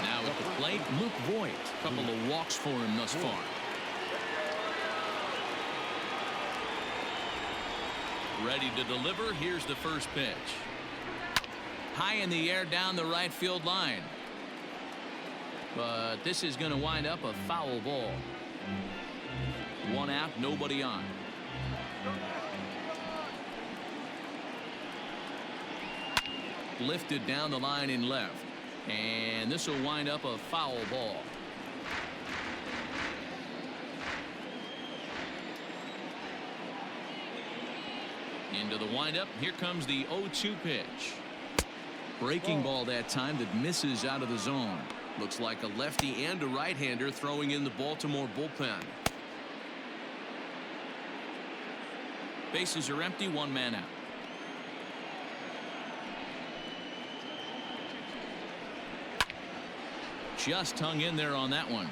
Now at the plate, Luke Voigt. A couple of walks for him thus far. Ready to deliver. Here's the first pitch. High in the air down the right field line. But this is going to wind up a foul ball. 1 out, nobody on. Lifted down the line in left. And this will wind up a foul ball. Into the windup. Here comes the 0-2 pitch. Breaking ball that time that misses out of the zone. Looks like a lefty and a right-hander throwing in the Baltimore bullpen. Bases are empty, 1 man out. Just hung in there on that one.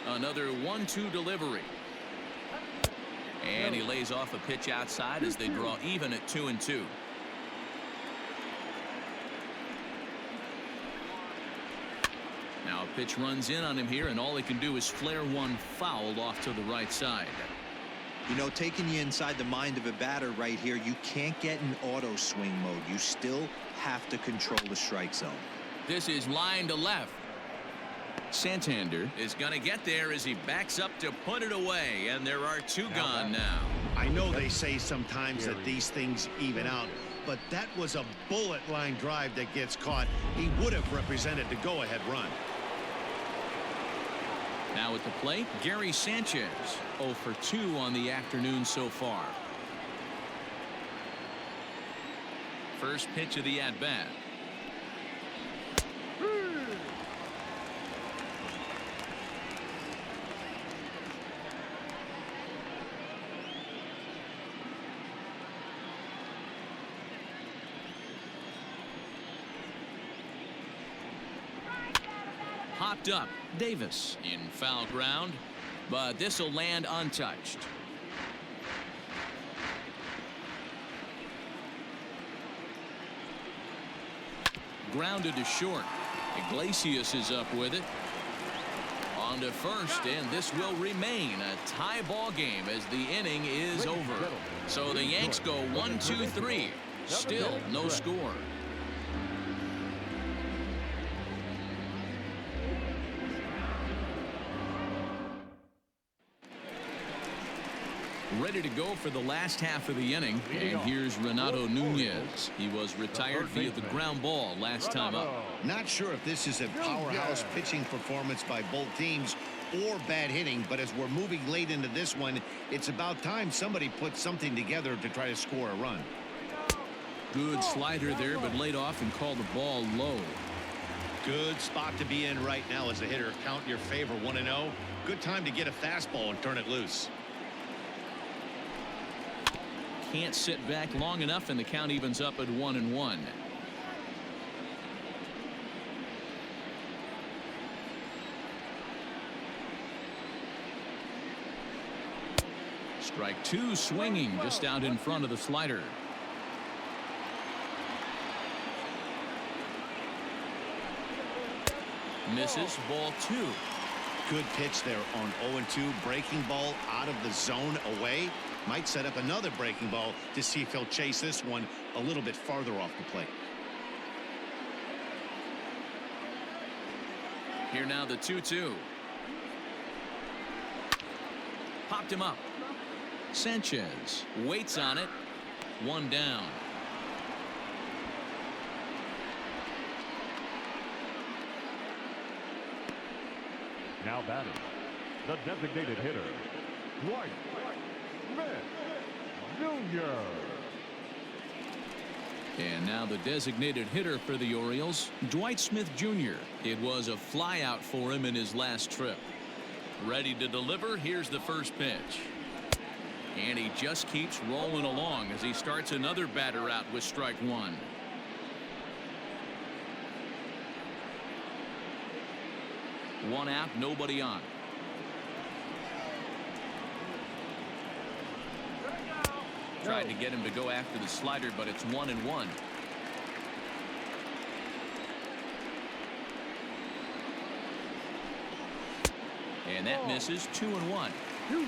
Another 1-2 delivery. And he lays off a pitch outside as they draw even at 2-2. Now a pitch runs in on him here, and all he can do is flare one foul off to the right side. You know, taking you inside the mind of a batter right here, you can't get in auto swing mode. You still have to control the strike zone. This is line to left. Santander is going to get there as he backs up to put it away, and there are 2 gone now. I know they say sometimes that these things even out, but that was a bullet line drive that gets caught. He would have represented the go-ahead run. Now at the plate, Gary Sanchez, 0 for 2 on the afternoon so far. First pitch of the at-bat. Popped up. Davis in foul ground, but this will land untouched. grounded to short. Iglesias is up with it. On to first, and this will remain a tie ball game as the inning is over. So the Yanks go 1-2-3. Still no score. Ready to go for the last half of the inning, and here's Renato Nunez. He was retired via the ground ball last time up. Not sure if this is a powerhouse pitching performance by both teams or bad hitting, but as we're moving late into this one, it's about time somebody puts something together to try to score a run. Good slider there, but laid off and called the ball low. Good spot to be in right now as a hitter. Count your favor, 1-0. Good time to get a fastball and turn it loose. Can't sit back long enough, and the count evens up at 1-1. Strike two, swinging just out in front of the slider. Misses, ball two. Good pitch there on 0-2. Breaking ball out of the zone away. Might set up another breaking ball to see if he'll chase this one a little bit farther off the plate. Here now the 2-2. Popped him up. Sanchez waits on it. One down. Now batting, the designated hitter, Dwight Jr. And now the designated hitter for the Orioles, Dwight Smith Jr. It was a flyout for him in his last trip. Ready to deliver. Here's the first pitch. And he just keeps rolling along as he starts another batter out with strike one. One out, nobody on. Tried to get him to go after the slider, but it's 1-1. And that misses. 2-1. 2-1.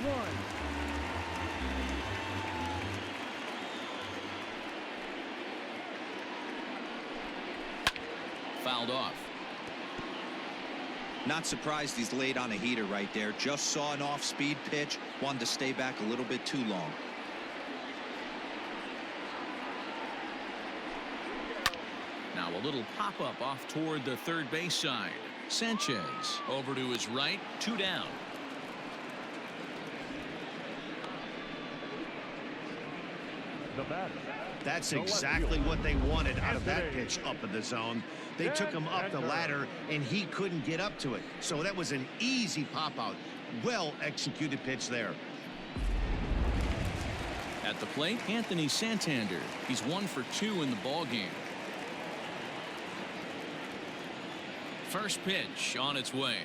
Fouled off. Not surprised he's laid on a heater right there. Just saw an off-speed pitch. Wanted to stay back a little bit too long. Now a little pop-up off toward the third base side. Sanchez over to his right. Two down. The batter. That's exactly what they wanted out of that pitch up in the zone. They took him up the ladder, and he couldn't get up to it. So that was an easy pop-out. Well-executed pitch there. At the plate, Anthony Santander. He's 1 for 2 in the ball game. First pitch on its way.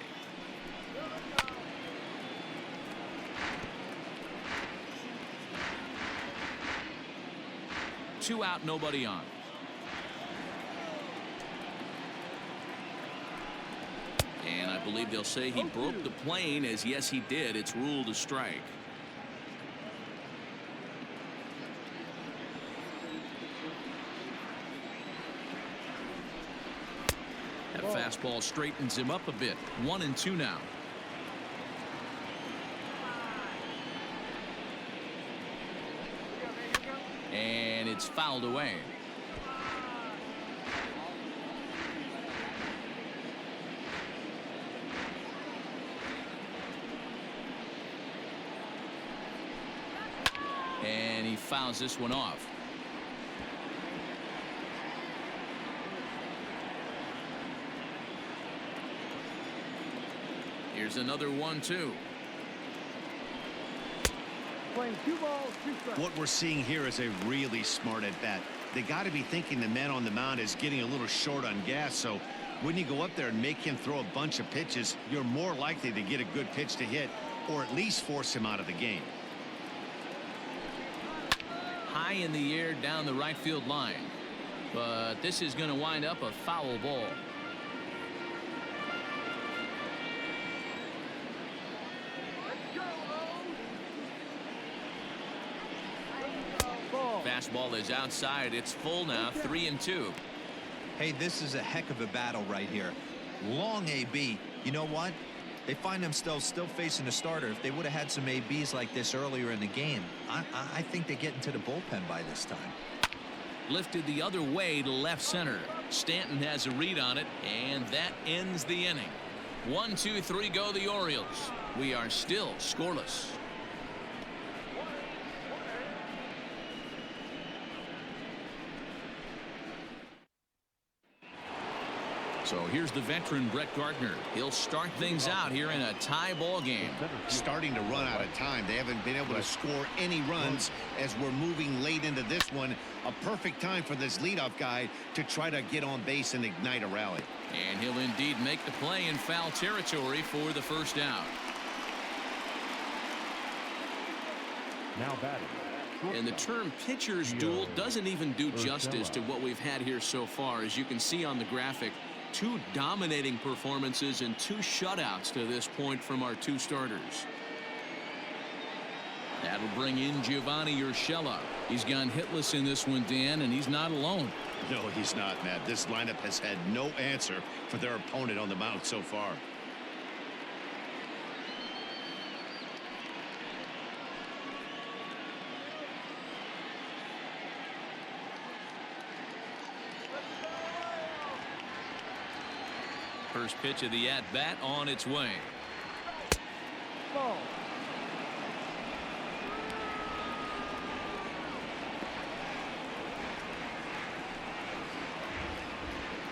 Two out, nobody on. And I believe they'll say he broke the plane, as yes he did. It's ruled a strike. That fastball straightens him up a bit. 1-2 now. And it's fouled away. And he fouls this one off. Here's another 1-2. Playing 2 balls, 2 strikes. What we're seeing here is a really smart at bat. They got to be thinking the man on the mound is getting a little short on gas, so when you go up there and make him throw a bunch of pitches, you're more likely to get a good pitch to hit, or at least force him out of the game. High in the air down the right field line. But this is going to wind up a foul ball. Fastball is outside. It's full now, 3-2. Hey, this is a heck of a battle right here. Long AB. You know what? They find themselves still facing a starter. If they would have had some ABs like this earlier in the game, I think they get into the bullpen by this time. Lifted the other way to left center. Stanton has a read on it, and that ends the inning. 1, 2, 3 go the Orioles. We are still scoreless. So here's the veteran Brett Gardner. He'll start things out here in a tie ball game. Starting to run out of time. They haven't been able to score any runs as we're moving late into this one. A perfect time for this leadoff guy to try to get on base and ignite a rally. And he'll indeed make the play in foul territory for the first out. Now batting. And the term pitcher's duel doesn't even do justice to what we've had here so far. As you can see on the graphic, 2 dominating performances and 2 shutouts to this point from our 2 starters. That'll bring in Giovanni Urshela. He's gone hitless in this one, Dan, and he's not alone. No, he's not, Matt. This lineup has had no answer for their opponent on the mound so far. First pitch of the at-bat on its way. Ball.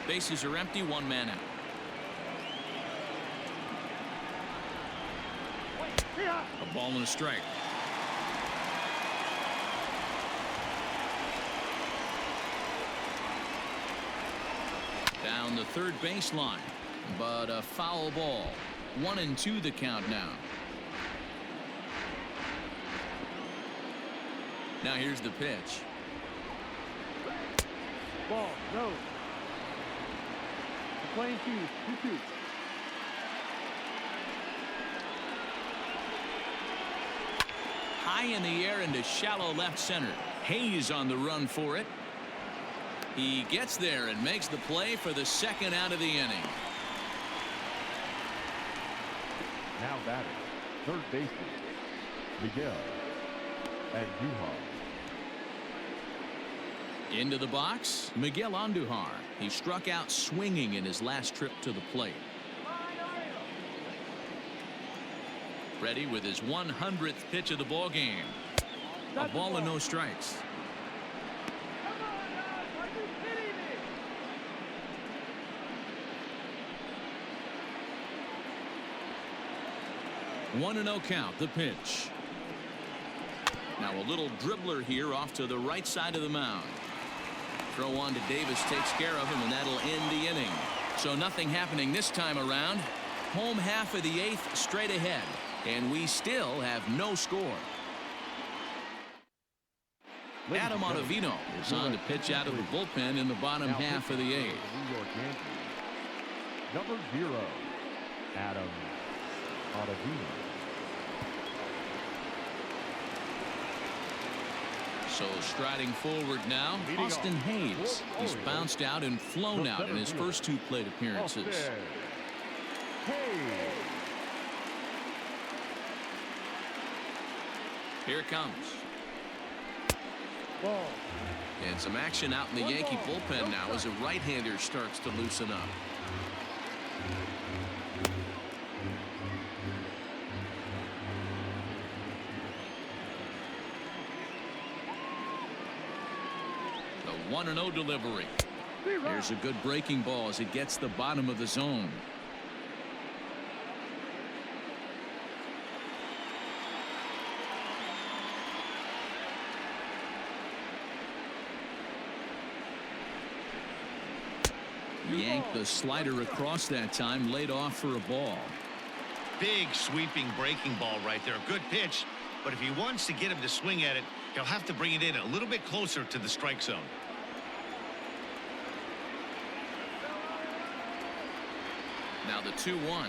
Bases are empty, 1 man out. A ball and a strike. Down the third baseline. But a foul ball. 1-2 the count now. Now here's the pitch. Ball. No. The playing two, 2-2. High in the air into shallow left center. Hayes on the run for it. He gets there and makes the play for the second out of the inning. Now batting. Third baseman, Miguel Andujar. Into the box, Miguel Andujar. He struck out swinging in his last trip to the plate. Ready with his 100th pitch of the ball game. A ball and no strikes. One and 0 count. The pitch. Now a little dribbler here off to the right side of the mound. Throw on to Davis takes care of him, and that'll end the inning. So nothing happening this time around. Home half of the 8th straight ahead, and we still have no score. Adam Ottavino is on to pitch out of the bullpen in the bottom half of the 8th. New York Yankees. Number 0, Adam Ottavino. So striding forward now, Austin Hayes. He's bounced out and flown out in his first 2 plate appearances. Here it comes. Ball. And some action out in the Yankee bullpen now as a right-hander starts to loosen up. The 1-0 delivery. Here's a good breaking ball as it gets the bottom of the zone. Yanked the slider across that time, laid off for a ball. Big sweeping breaking ball right there. A good pitch, but if he wants to get him to swing at it, he'll have to bring it in a little bit closer to the strike zone. 2-1.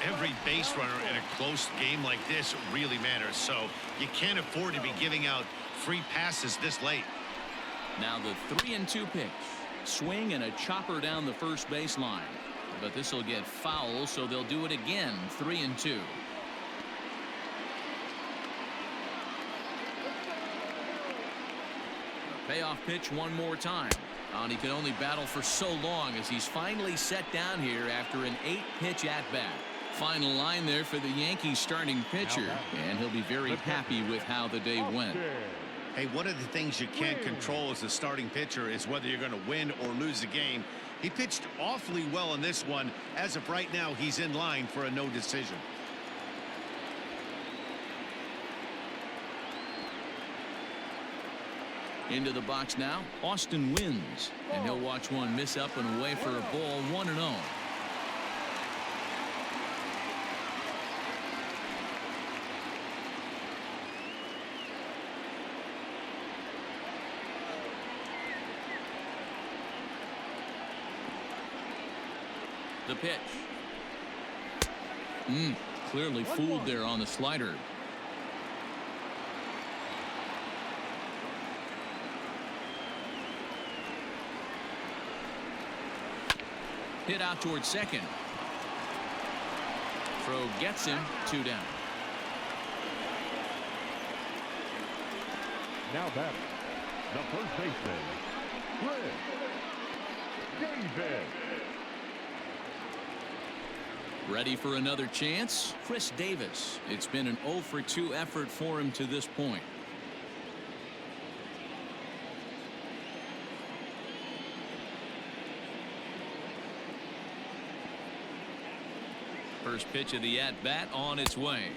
Every base runner in a close game like this really matters, so you can't afford to be giving out free passes this late. Now the 3-2 pitch. Swing and a chopper down the first baseline. But this will get foul, so they'll do it again. 3-2. Payoff pitch one more time. And he can only battle for so long as he's finally set down here after an 8-pitch at-bat. Final line there for the Yankees starting pitcher, and he'll be very happy with how the day went. Hey, one of the things you can't control as a starting pitcher is whether you're going to win or lose the game. He pitched awfully well in this one. As of right now, he's in line for a no decision. Into the box now, Austin wins, and he'll watch one miss up and away for a ball. 1-0. The pitch. Clearly fooled there on the slider. Hit out towards second. Throw gets him. 2 down. Now batting, the first baseman, Chris Davis. Ready for another chance? Chris Davis. It's been an 0-for-2 effort for him to this point. First pitch of the at-bat on its way.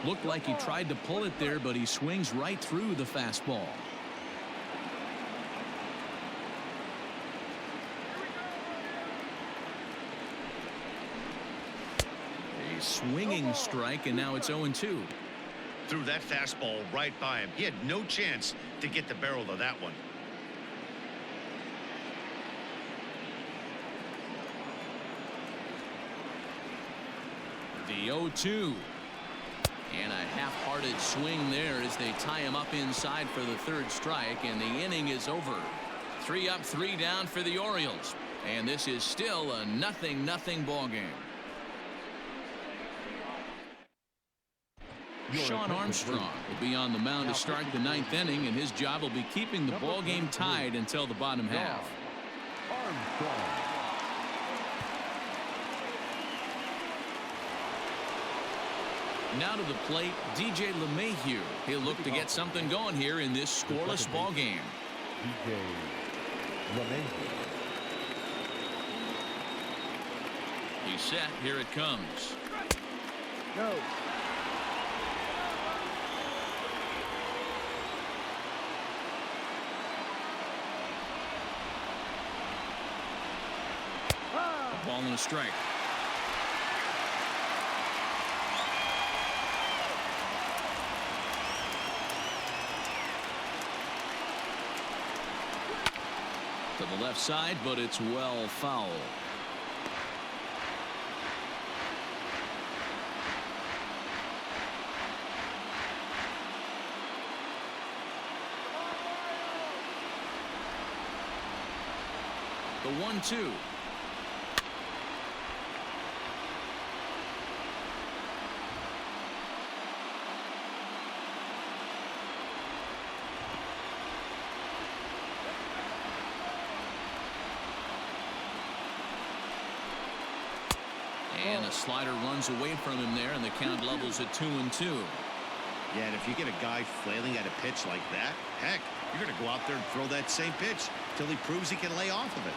Looked like he tried to pull it there, but he swings right through the fastball. A swinging strike, and now it's 0-2. Threw that fastball right by him. He had no chance to get the barrel of that one. The 0-2. And a half-hearted swing there as they tie him up inside for the third strike, and the inning is over. 3 up, 3 down for the Orioles. And this is still a 0-0 ball game. Sean Armstrong will be on the mound to start the 9th inning, and his job will be keeping the ball game tied until the bottom half. Armstrong. Now to the plate, DJ LeMahieu. He'll look to get something going here in this scoreless ball game. DJ LeMahieu. He's set. Here it comes. Go. A ball and a strike. To the left side, but it's well foul. The 1-2. And a slider runs away from him there, and the count levels at 2-2. Yeah, and if you get a guy flailing at a pitch like that, heck, you're going to go out there and throw that same pitch till he proves he can lay off of it.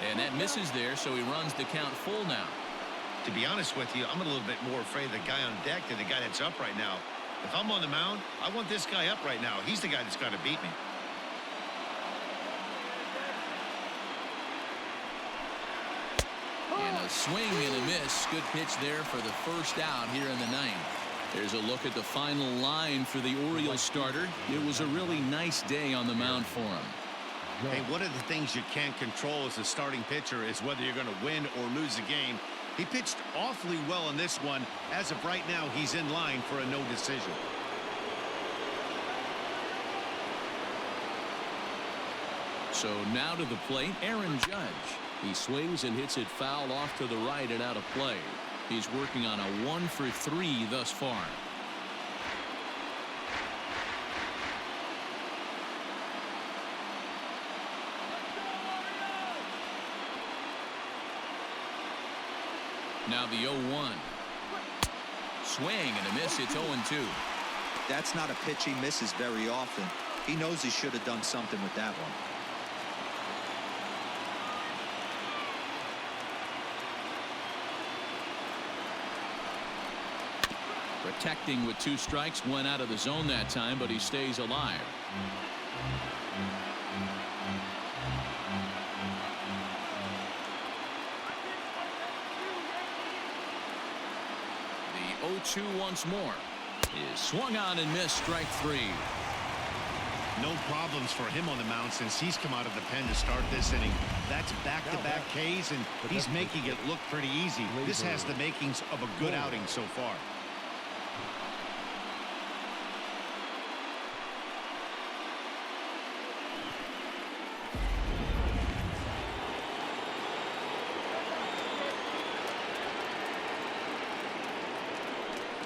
And that misses there, so he runs the count full now. To be honest with you, I'm a little bit more afraid of the guy on deck than the guy that's up right now. If I'm on the mound, I want this guy up right now. He's the guy that's got to beat me. And a swing and a miss. Good pitch there for the first out here in the ninth. There's a look at the final line for the Orioles starter. It was a really nice day on the mound for him. Hey, one of the things you can't control as a starting pitcher is whether you're going to win or lose the game. He pitched awfully well in this one. As of right now, he's in line for a no decision. So now to the plate, Aaron Judge. He swings and hits it foul off to the right and out of play. He's working on a 1-for-3 thus far. Now the 0-1. Swing and a miss. It's 0-2. That's not a pitch he misses very often. He knows he should have done something with that one. Protecting with 2 strikes, went out of the zone that time, but he stays alive. The 0-2 once more is swung on and missed. Strike 3. No problems for him on the mound since he's come out of the pen to start this inning. That's back-to-back Ks, and he's making it look pretty easy. This has the makings of a good outing so far.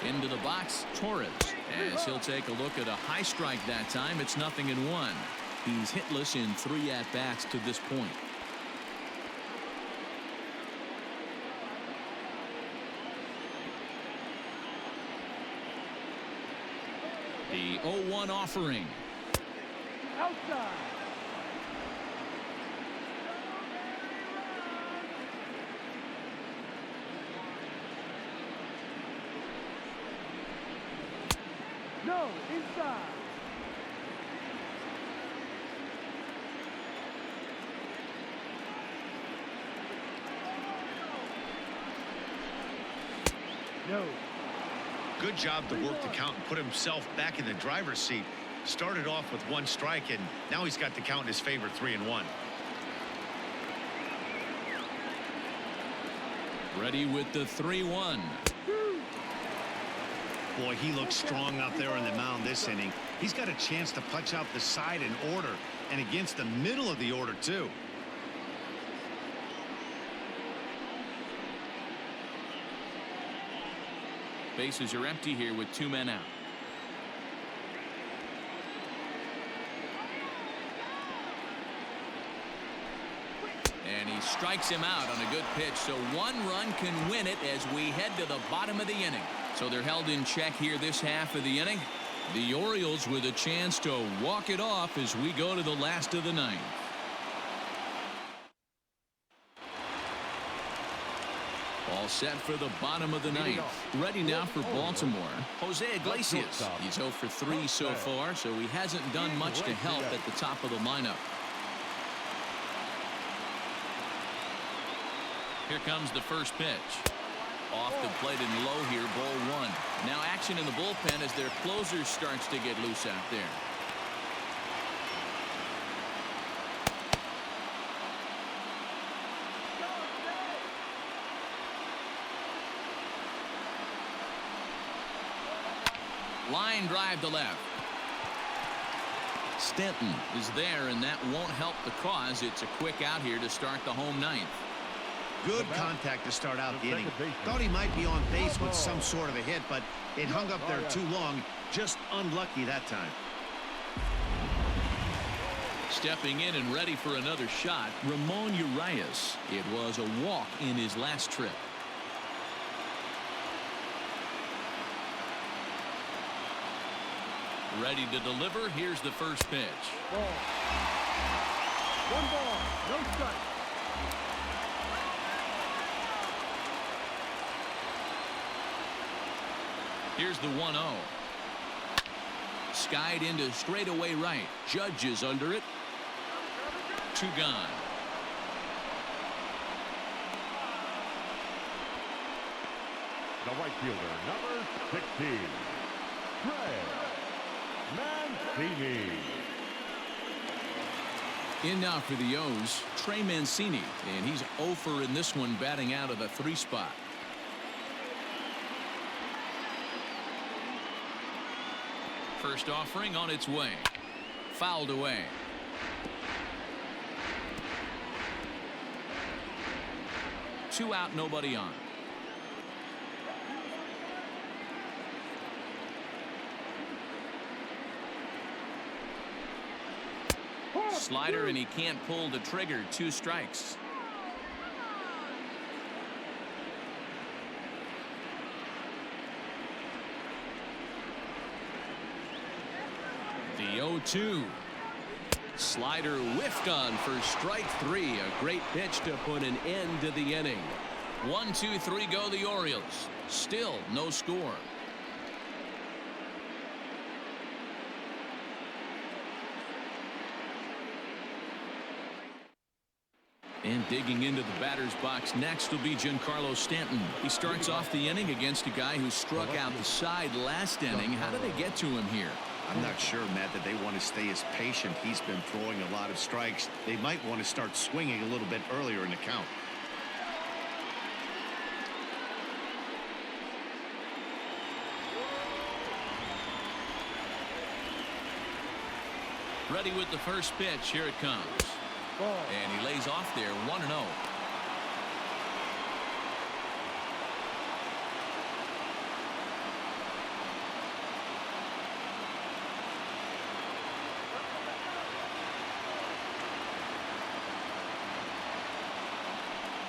Into the box, Torres, as he'll take a look at a high strike that time. It's 0-1. He's hitless in 3 at-bats to this point. The 0-1 offering. Outside. No, inside. No. Good job to work the count and put himself back in the driver's seat. Started off with 1 strike, and now he's got the count in his favor, 3-1. Ready with the 3-1. Boy, he looks strong out there on the mound this inning. He's got a chance to punch out the side in order, and against the middle of the order, too. Bases are empty here with 2 men out. And he strikes him out on a good pitch, so 1 run can win it as we head to the bottom of the inning. So they're held in check here this half of the inning. The Orioles with a chance to walk it off as we go to the last of the ninth. All set for the bottom of the ninth. Ready now for Baltimore. Jose Iglesias. He's 0 for 3 so far, so he hasn't done much to help at the top of the lineup. Here comes the first pitch. Off the plate and low here, ball 1. Now action in the bullpen as their closer starts to get loose out there. Line drive to left. Stanton is there, and that won't help the cause. It's a quick out here to start the home ninth. Good contact to start out the inning. Thought he might be on base with some sort of a hit, but it hung up there too long. Just unlucky that time. Stepping in and ready for another shot, Ramon Urias. It was a walk in his last trip. Ready to deliver. Here's the first pitch. Ball. 1 ball, no strike. Here's the 1-0. Skied into straightaway right. Judge is under it. 2 gone. The right fielder, number 16, Mancini. In now for the O's, Trey Mancini, and he's 0 for in this one, batting out of the 3 spot. First offering on its way. Fouled away. Two out, nobody on. Slider, and he can't pull the trigger. 2 strikes. The 0-2. Slider whiffed on for strike 3. A great pitch to put an end to the inning. 1, 2, 3 go the Orioles. Still no score. And digging into the batter's box next will be Giancarlo Stanton. He starts off the inning against a guy who struck out the side last inning. How did they get to him here? I'm not sure, Matt, that they want to stay as patient. He's been throwing a lot of strikes. They might want to start swinging a little bit earlier in the count. Ready with the first pitch. Here it comes. And he lays off there. 1-0.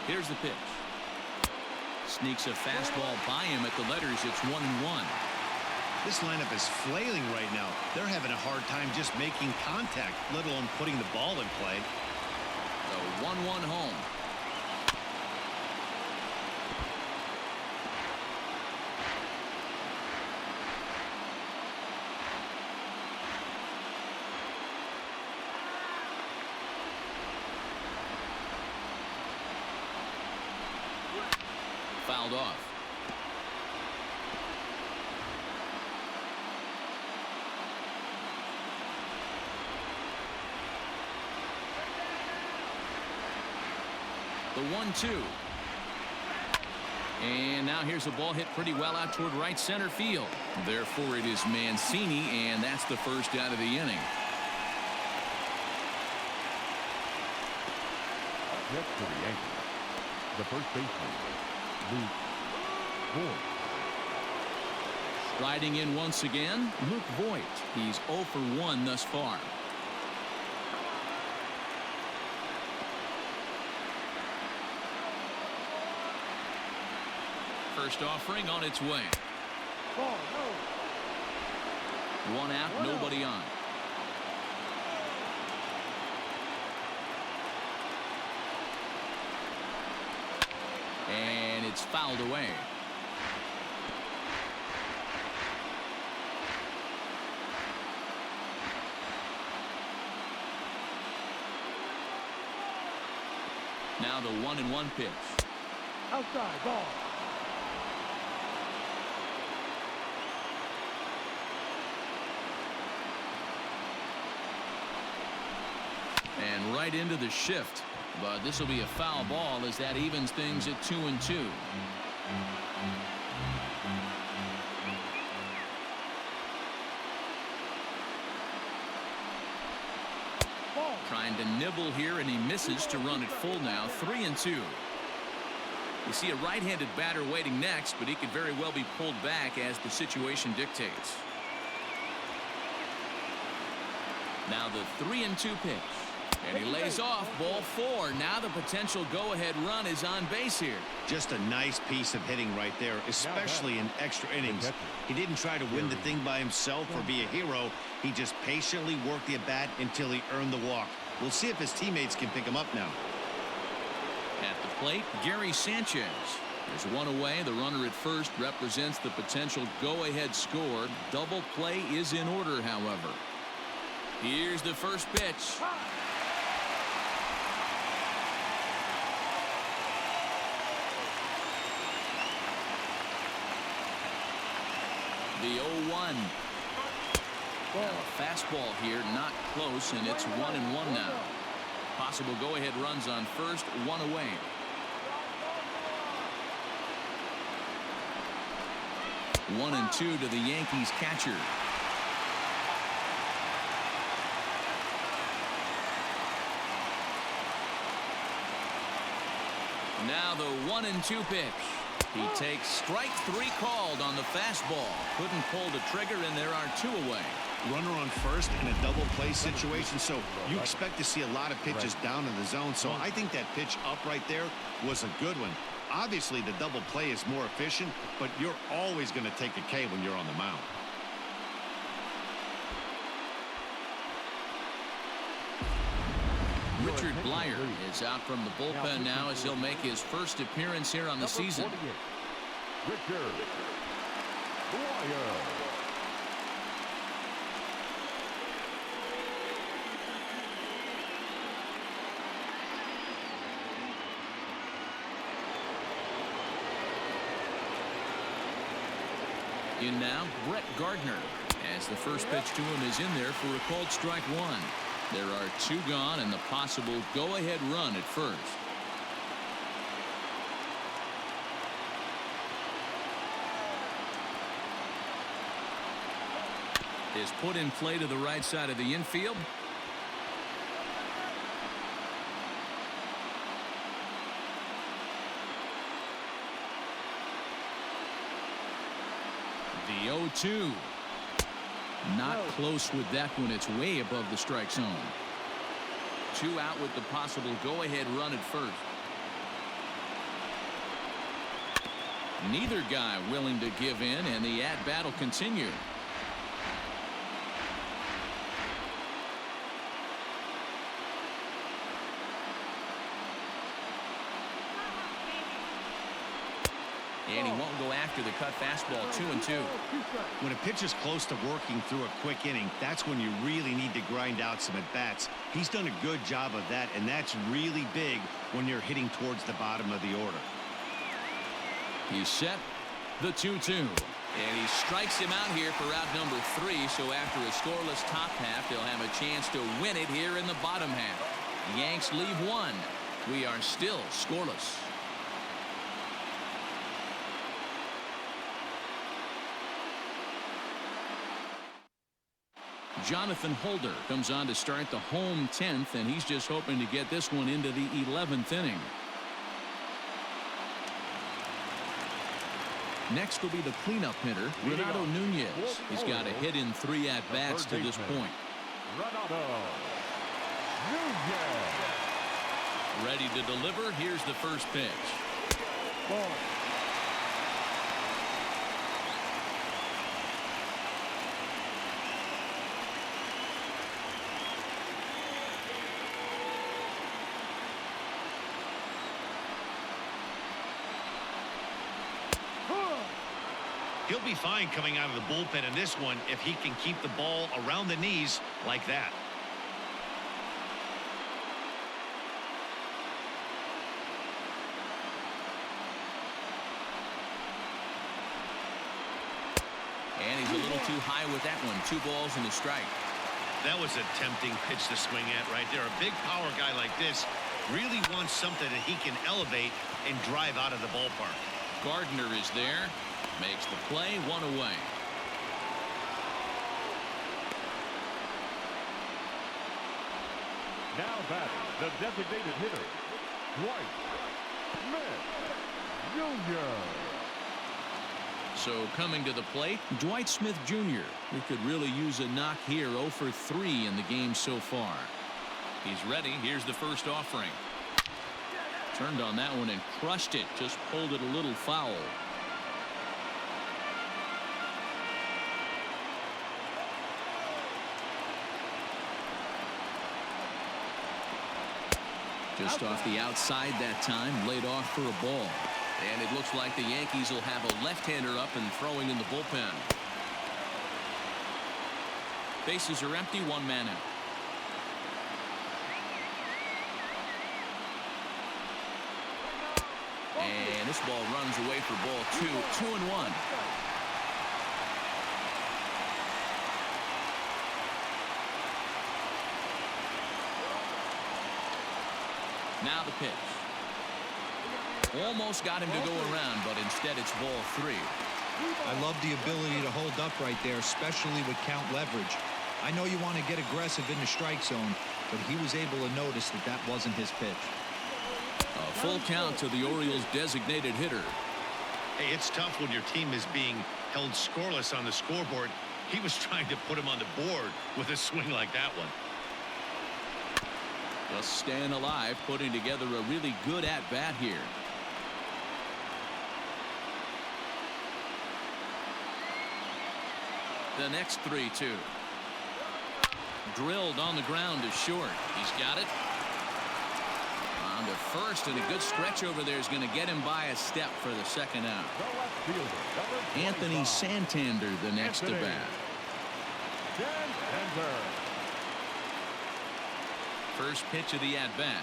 Here's the pitch. Sneaks a fastball by him at the letters. It's 1-1. This lineup is flailing right now. They're having a hard time just making contact, let alone putting the ball in play. The 1-1 home. Fouled off. The 1-2. And now here's a ball hit pretty well out toward right center field. Therefore it is Mancini, and that's the first out of the inning. Next to the Yankees, the first baseman, Luke Voigt. Riding in once again, Luke Voigt. He's 0 for 1 thus far. First offering on its way. Ball, no. 1 out, nobody on. And it's fouled away. Now the 1-1 pitch. Outside, ball. And right into the shift. But this will be a foul ball as that evens things at 2-2. Trying to nibble here, and he misses to run it full now. 3-2. You see a right-handed batter waiting next, but he could very well be pulled back as the situation dictates. Now the 3-2 pitch. And he lays off. Ball 4. Now the potential go-ahead run is on base here. Just a nice piece of hitting right there, especially in extra innings. He didn't try to win the thing by himself or be a hero. He just patiently worked the at-bat until he earned the walk. We'll see if his teammates can pick him up now. At the plate, Gary Sanchez. There's one away. The runner at first represents the potential go-ahead score. Double play is in order, however. Here's the first pitch. The 0-1. Now a fastball here, not close, and it's 1-1 now. Possible go-ahead runs on first, one away. One and two to the Yankees catcher. Now the 1-2 pitch. He takes strike three called on the fastball. Couldn't pull the trigger, and there are two away. Runner on first in a double play situation, so you expect to see a lot of pitches down in the zone. So I think that pitch up right there was a good one. Obviously, the double play is more efficient, but you're always going to take a K when you're on the mound. Richard Blyer is out from the bullpen now as he'll make his first appearance here on the season. Richard Blyer. In now, Brett Gardner, as the first pitch to him is in there for a called strike one. There are two gone and the possible go-ahead run at first. Is put in play to the right side of the infield. The 0-2. Not close with that one. It's way above the strike zone. Two out with the possible go-ahead run at first. Neither guy willing to give in, and the at-bat will continue. And he won't go after the cut fastball. 2-2. When a pitcher's close to working through a quick inning, that's when you really need to grind out some at-bats. He's done a good job of that, and that's really big when you're hitting towards the bottom of the order. He's set. The 2-2. And he strikes him out here for out number 3. So after a scoreless top half, they'll have a chance to win it here in the bottom half. Yanks leave one. We are still scoreless. Jonathan Holder comes on to start the home 10th, and he's just hoping to get this one into the 11th inning. Next will be the cleanup hitter, Renato Nunez. He's got a hit in 3 at-bats to this point. Renato Nunez. Ready to deliver. Here's the first pitch. Ball. He'll be fine coming out of the bullpen in this one if he can keep the ball around the knees like that. And he's a little too high with that one. 2 balls and a strike. That was a tempting pitch to swing at right there. A big power guy like this really wants something that he can elevate and drive out of the ballpark. Gardner is there. Makes the play. 1 away. Now batting, the designated hitter, Dwight Smith Jr. So coming to the plate, Dwight Smith Jr. We could really use a knock here. 0 for 3 in the game so far. He's ready. Here's the first offering. Turned on that one and crushed it. Just pulled it a little foul. Just off the outside that time, laid off for a ball. And it looks like the Yankees will have a left-hander up and throwing in the bullpen. Bases are empty, one man out. And this ball runs away for ball two. 2-1. Now the pitch. Almost got him to go around, but instead it's ball 3. I love the ability to hold up right there, especially with count leverage. I know you want to get aggressive in the strike zone, but he was able to notice that that wasn't his pitch. A full count to the Orioles' designated hitter. Hey, it's tough when your team is being held scoreless on the scoreboard. He was trying to put him on the board with a swing like that one. Just staying alive, putting together a really good at-bat here. The next 3-2. Drilled on the ground is short. He's got it. On to first, and a good stretch over there is going to get him by a step for the second out. Anthony Santander, the next to bat. First pitch of the at-bat.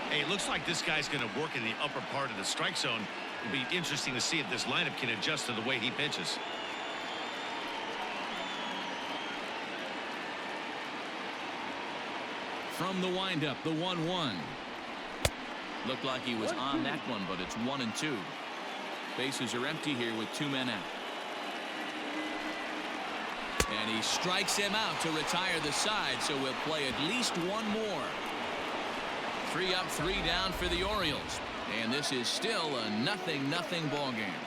Hey, it looks like this guy's going to work in the upper part of the strike zone. It'll be interesting to see if this lineup can adjust to the way he pitches. From the windup, the 1-1. Looked like he was on that one, but it's 1-2. Bases are empty here with 2 men out. And he strikes him out to retire the side, so we'll play at least one more. 3 up, 3 down for the Orioles. And this is still a 0-0 ball game.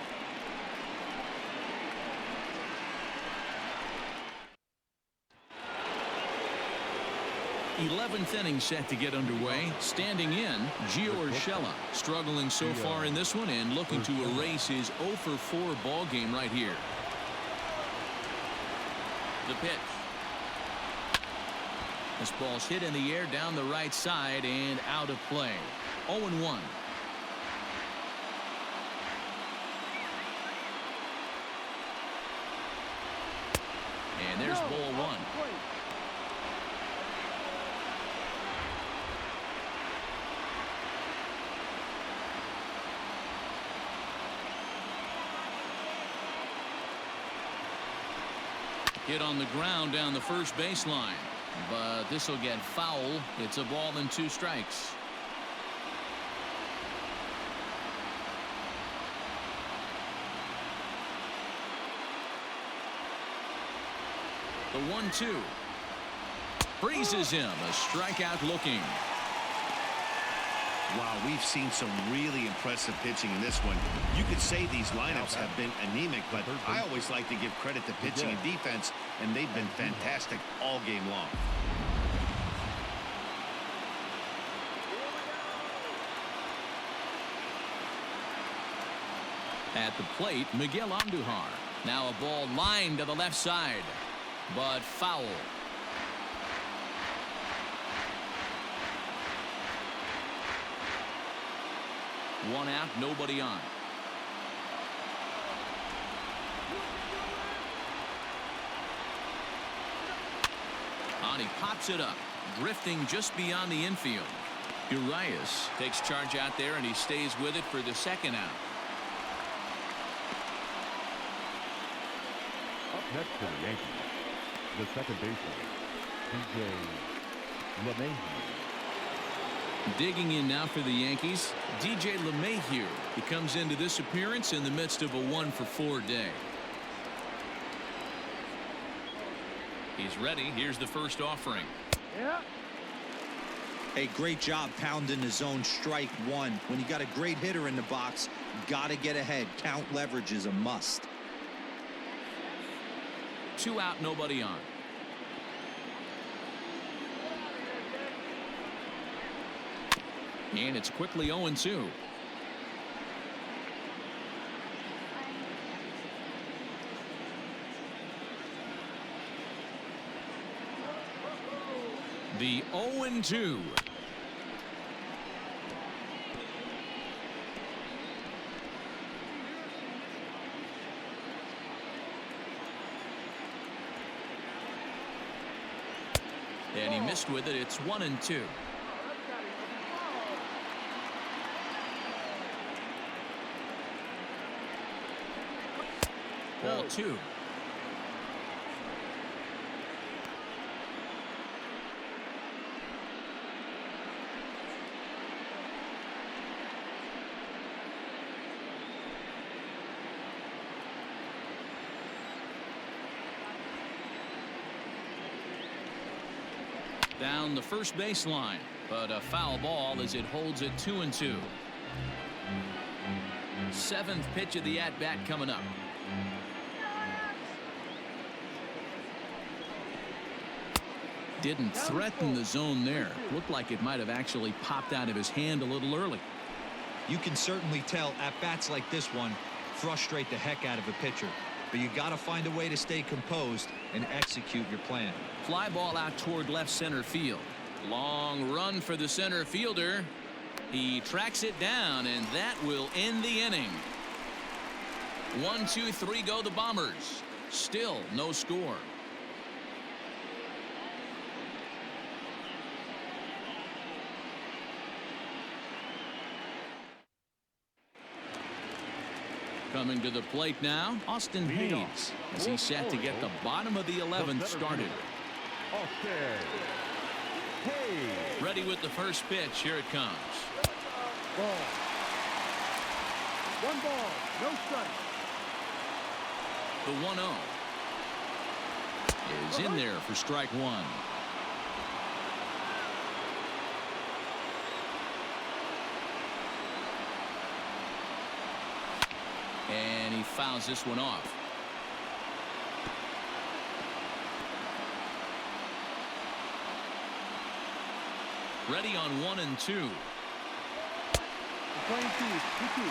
11th inning set to get underway. Standing in, Gio Urshela, struggling so far in this one and looking to erase his 0-for-4 ball game right here. The pitch. This ball's hit in the air down the right side and out of play. 0-1. And there's ball 1. Hit on the ground down the first baseline, but this will get foul. It's a ball and 2 strikes. The 1-2 freezes him. A strikeout looking. Wow, we've seen some really impressive pitching in this one. You could say these lineups have been anemic, but I always like to give credit to pitching and defense, and they've been fantastic all game long. At the plate, Miguel Andujar. Now a ball lined to the left side, but foul. One out, nobody on. And he pops it up, drifting just beyond the infield. Urias takes charge out there, and he stays with it for the second out. Up next to the Yankees, the second baseman, DJ LeMahieu. Digging in now for the Yankees, DJ LeMahieu. He comes into this appearance in the midst of a 1-for-4 day. He's ready. Here's the first offering. Yeah. Hey, great job pounding the zone. Strike 1. When you got a great hitter in the box, got to get ahead. Count leverage is a must. 2 out, nobody on. And it's quickly 0-2. The 0-2. And he missed with it. It's 1-2. Ball 2. Down the first baseline, but a foul ball as it holds it 2-2. Seventh pitch of the at-bat coming up. Didn't threaten the zone there. Looked like it might have actually popped out of his hand a little early. You can certainly tell at-bats like this one frustrate the heck out of a pitcher. But you got to find a way to stay composed and execute your plan. Fly ball out toward left center field. Long run for the center fielder. He tracks it down, and that will end the inning. 1, 2, 3 go the Bombers. Still no score. Coming to the plate now, Austin Hayes, as he's set to get the bottom of the 11th started. Ready with the first pitch. Here it comes. Ball. 1 ball, no strike. The 1-0 is in there for strike 1. And he fouls this one off. Ready on 1 and 2. Playing speed, 2-2.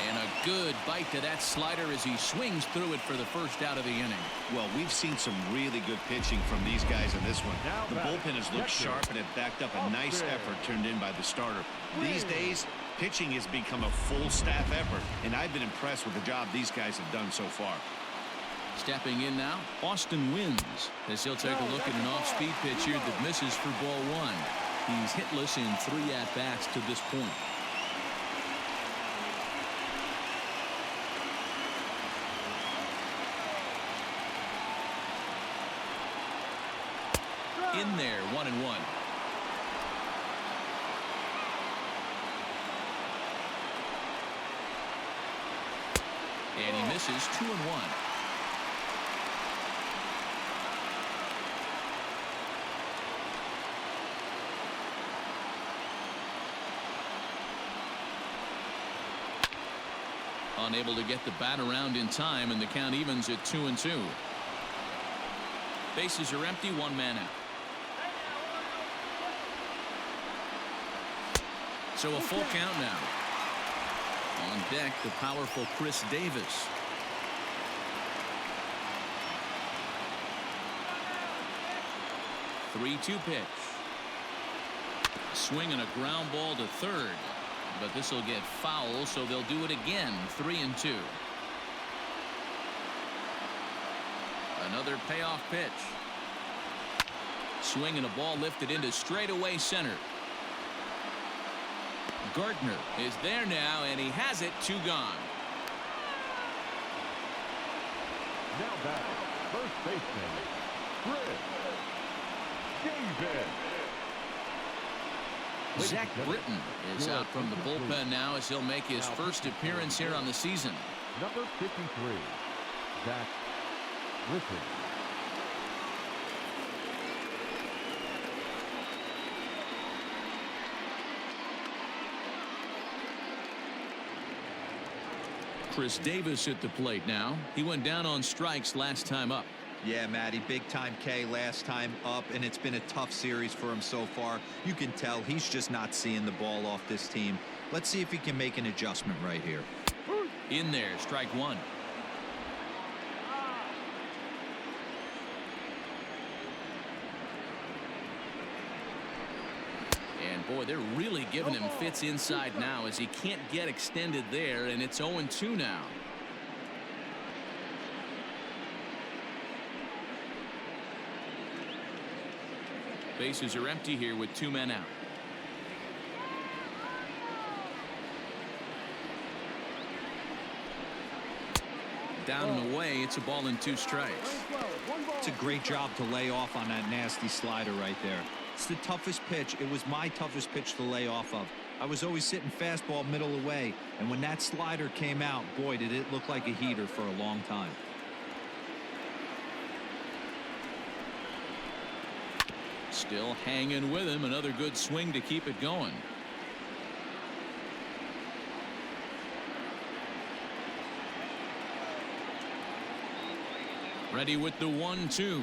And a good bite to that slider as he swings through it for the first out of the inning. Well, we've seen some really good pitching from these guys in this one. The bullpen has looked sharp and it backed up a nice effort turned in by the starter. These days, pitching has become a full staff effort, and I've been impressed with the job these guys have done so far. Stepping in now, Austin Wins, as he'll take a look at an off-speed pitch here that misses for ball 1. He's hitless in 3 at-bats to this point. In there, 1-1. And he misses 2-1. Unable to get the bat around in time, and the count evens at 2-2. Bases are empty, 1 man out. So a full count now. On deck, the powerful Chris Davis. The 3-2 pitch. Swing and a ground ball to third. But this will get foul, so they'll do it again. 3-2. Another payoff pitch. Swing and a ball lifted into straightaway center. Gardner is there now, and he has it. 2 gone. Now back, first baseman, Chris Davis. Zach Britton is out from the bullpen now as he'll make his first appearance here on the season. Number 53, Zach Britton. Chris Davis at the plate now. He went down on strikes last time up. Yeah, Matty, big time K last time up, and it's been a tough series for him so far. You can tell he's just not seeing the ball off this team. Let's see if he can make an adjustment right here. In there, strike 1. Boy, they're really giving him fits inside now as he can't get extended there, and it's 0-2 now. Bases are empty here with 2 men out. Down and away. It's a ball and 2 strikes. It's a great job to lay off on that nasty slider right there. It's the toughest pitch. It was my toughest pitch to lay off of. I was always sitting fastball middle away, and when that slider came out, boy, did it look like a heater for a long time. Still hanging with him. Another good swing to keep it going. Ready with the 1-2.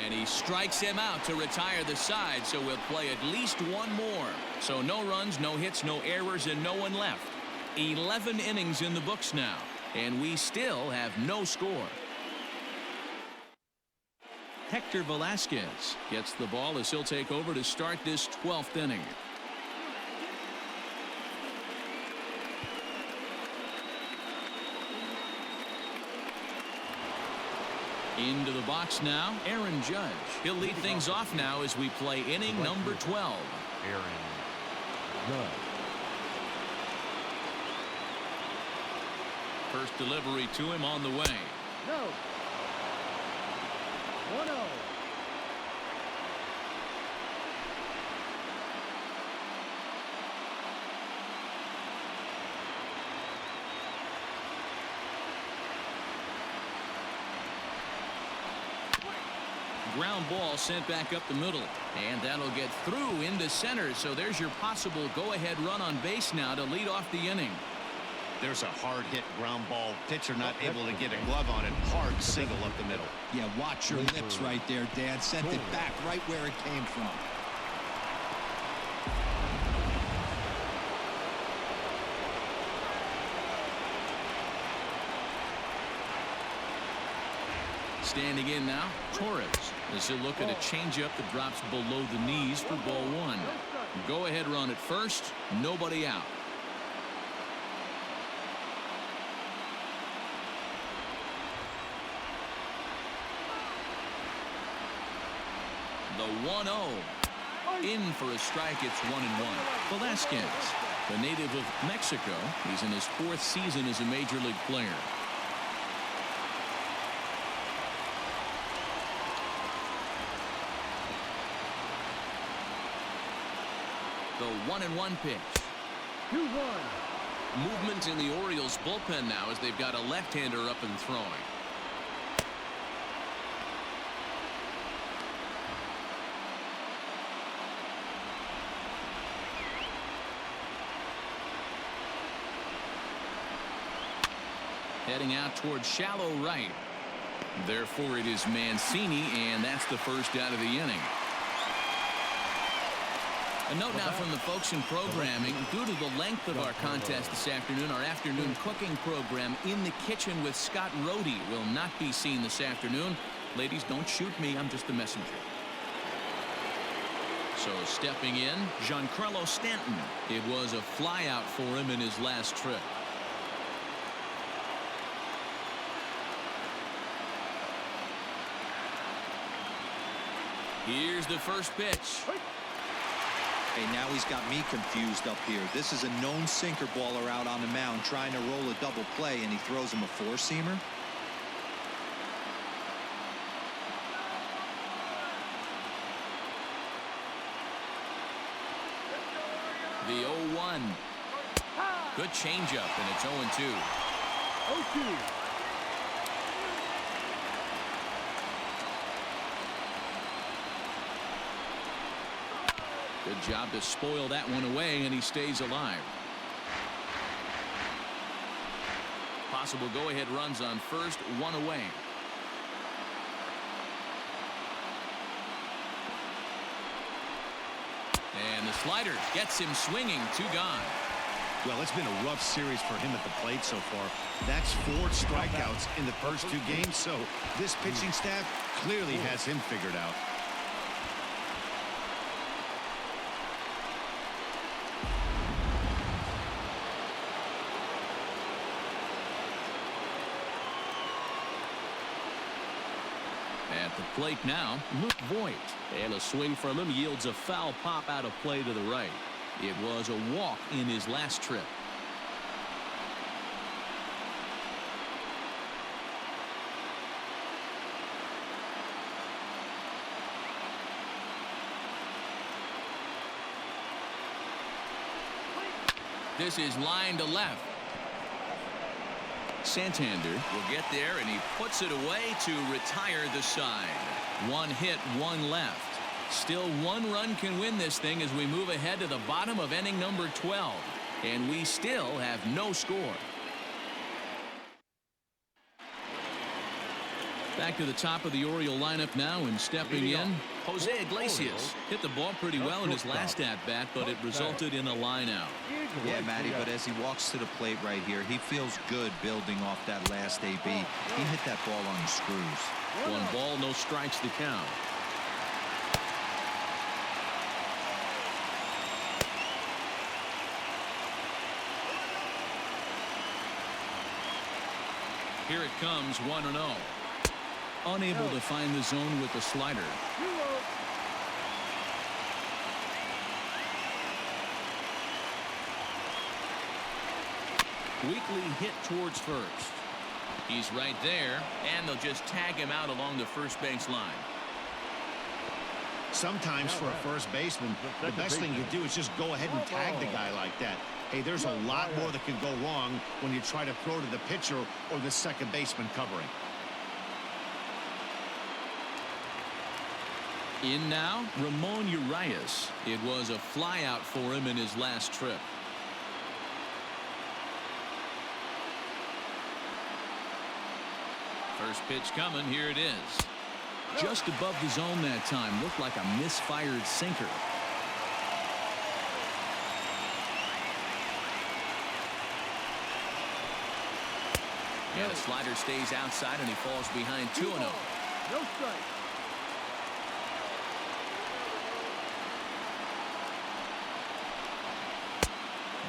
And he strikes him out to retire the side, so we'll play at least one more. So no runs, no hits, no errors, and no one left. 11 innings in the books now, and we still have no score. Hector Velasquez gets the ball as he'll take over to start this 12th inning. Into the box now, Aaron Judge. He'll lead things off now as we play inning number 12. Aaron Judge. First delivery to him on the way. No. 1-0. Ground ball sent back up the middle, and that'll get through into center. So there's your possible go-ahead run on base now to lead off the inning. There's a hard hit ground ball. Pitcher not able to get a glove on it. Hard single up the middle. Yeah, watch your lips right there, Dan. Sent it back right where it came from. Standing in now, Torres. As he'll look at a changeup that drops below the knees for ball 1. Go-ahead run at first. Nobody out. The 1-0. In for a strike. It's 1-1. Velasquez, the native of Mexico. He's in his 4th season as a major league player. The 1-1 pitch. 2-1. Movement in the Orioles bullpen now as they've got a left-hander up and throwing. Heading out towards shallow right. Therefore it is Mancini, and that's the first out of the inning. A note now from the folks in programming. Due to the length of our contest this afternoon, our afternoon cooking program In the Kitchen with Scott Rohde will not be seen this afternoon. Ladies, don't shoot me. I'm just the messenger. So stepping in, Giancarlo Stanton. It was a flyout for him in his last trip. Here's the first pitch. Hey, now he's got me confused up here. This is a known sinker baller out on the mound trying to roll a double play, and he throws him a 4-seamer. The 0-1. Good changeup, and it's 0-2. 0-2. Good job to spoil that one away, and he stays alive. possible go-ahead runs on first, one away. And the slider gets him swinging, 2 gone. Well, it's been a rough series for him at the plate so far. That's 4 strikeouts in the first 2 games, so this pitching staff clearly has him figured out. At the plate now, Luke Voigt. And a swing from him yields a foul pop out of play to the right. It was a walk in his last trip. This is line to left. Santander will get there, and he puts it away to retire the side. 1 hit, 1 left. Still 1 run can win this thing as we move ahead to the bottom of inning number 12. And we still have no score. Back to the top of the Oriole lineup now, and stepping in, Jose Iglesias. Hit the ball pretty well in his last at-bat, but it resulted in a line-out. Yeah, Matty, but as he walks to the plate right here, he feels good building off that last AB. He hit that ball on the screws. 1 ball, no strikes to count. Here it comes, 1-0. Unable to find the zone with the slider. Weekly hit towards first. He's right there, and they'll just tag him out along the first base line. Sometimes for a first baseman, the best thing you do is just go ahead and tag the guy like that. Hey, there's a lot more that can go wrong when you try to throw to the pitcher or the second baseman covering. In now, Ramon Urias. It was a flyout for him in his last trip. First pitch coming. Here it is. Just above the zone that time. Looked like a misfired sinker. Yeah, the slider stays outside, and he falls behind 2-0. No strike.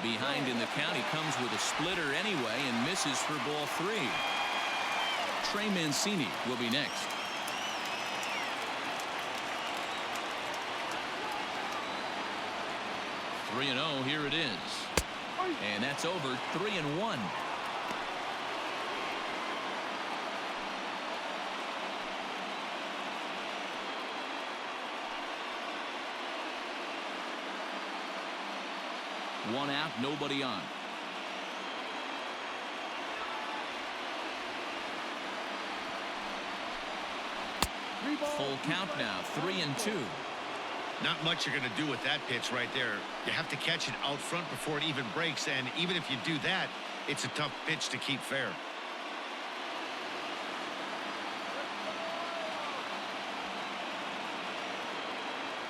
Behind in the count, he comes with a splitter anyway and misses for ball 3. Trey Mancini will be next. Three and 0. Here it is, and that's over. 3-1. One out, nobody on. Full count now, 3-2. Not much you're going to do with that pitch right there. You have to catch it out front before it even breaks, and even if you do that, it's a tough pitch to keep fair.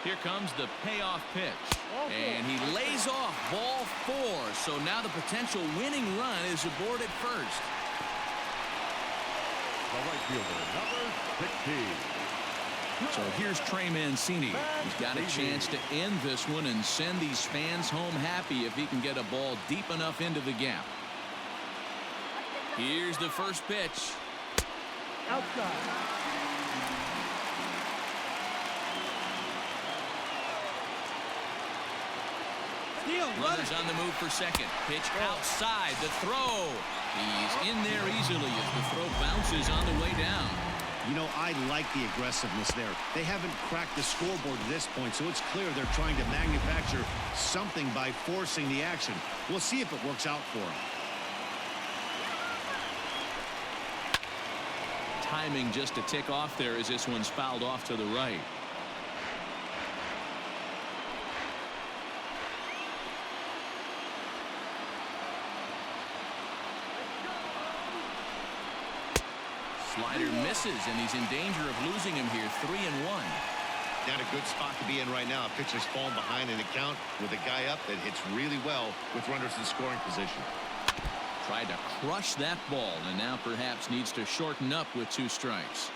Here comes the payoff pitch, and he lays off ball 4. So now the potential winning run is aboard at first. The right fielder, number 16. So here's Trey Mancini. He's got a chance to end this one and send these fans home happy if he can get a ball deep enough into the gap. Here's the first pitch. Outside. Runners on the move for second. Pitch outside. The throw. He's in there easily as the throw bounces on the way down. You know, I like the aggressiveness there. They haven't cracked the scoreboard at this point, so it's clear they're trying to manufacture something by forcing the action. We'll see if it works out for them. Timing just to tick off there as this one's fouled off to the right. Slider misses, and he's in danger of losing him here. 3-1. Not a good spot to be in right now. A pitcher's falling behind in the count with a guy up that hits really well with runners in scoring position. Tried to crush that ball, and now perhaps needs to shorten up with 2 strikes.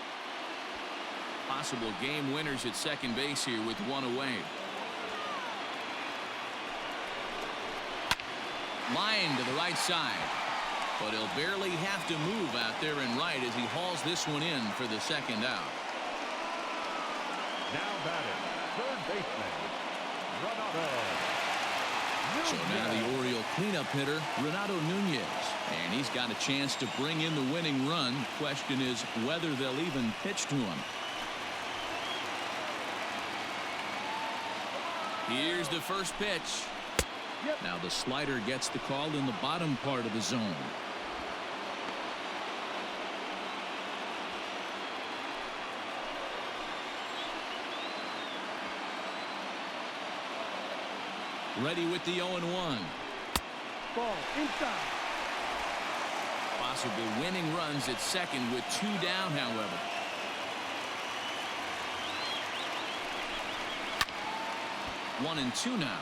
Possible game winners at second base here with 1 away. Line to the right side, but he'll barely have to move out there in right as he hauls this one in for the second out. Now batting, third baseman, Renato. So now the Oriole cleanup hitter, Renato Nunez. And he's got a chance to bring in the winning run. Question is whether they'll even pitch to him. Here's the first pitch. Now the slider gets the call in the bottom part of the zone. Ready with the 0-1. Ball inside. Possible winning runs at second with 2 down, however. One and 2 now.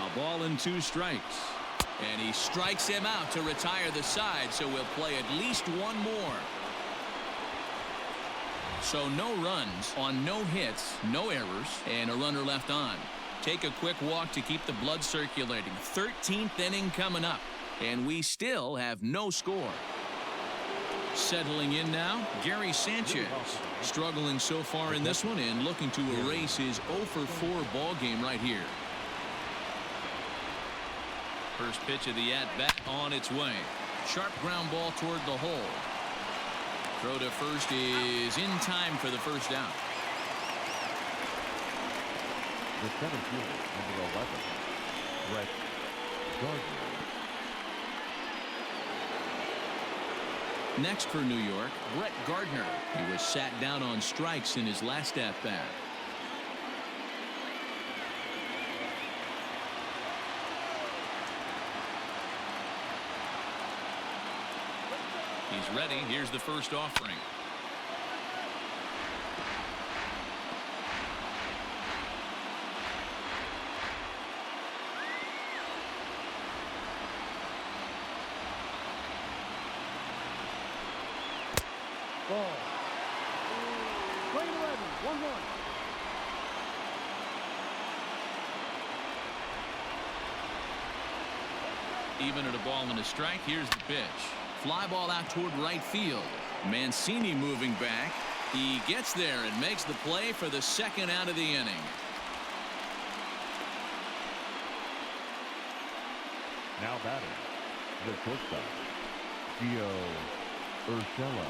A ball and 2 strikes. And he strikes him out to retire the side, so we'll play at least 1 more. So no runs on no hits, no errors, and a runner left on. Take a quick walk to keep the blood circulating. 13th inning coming up, and we still have no score. Settling in now, Gary Sanchez. Struggling so far in this one and looking to erase his 0-for-4 ball game right here. First pitch of the at-bat on its way. Sharp ground ball toward the hole. Throw to first is in time for the first out. The center fielder, number 11, Brett Gardner. Next for New York, Brett Gardner. He was sat down on strikes in his last at-bat. He's ready. Here's the first offering. Ball. Play 11, 1-1. Even at a ball and a strike, here's the pitch. Fly ball out toward right field. Mancini moving back. He gets there and makes the play for the second out of the inning. Now batting, the shortstop, Gio Urshela.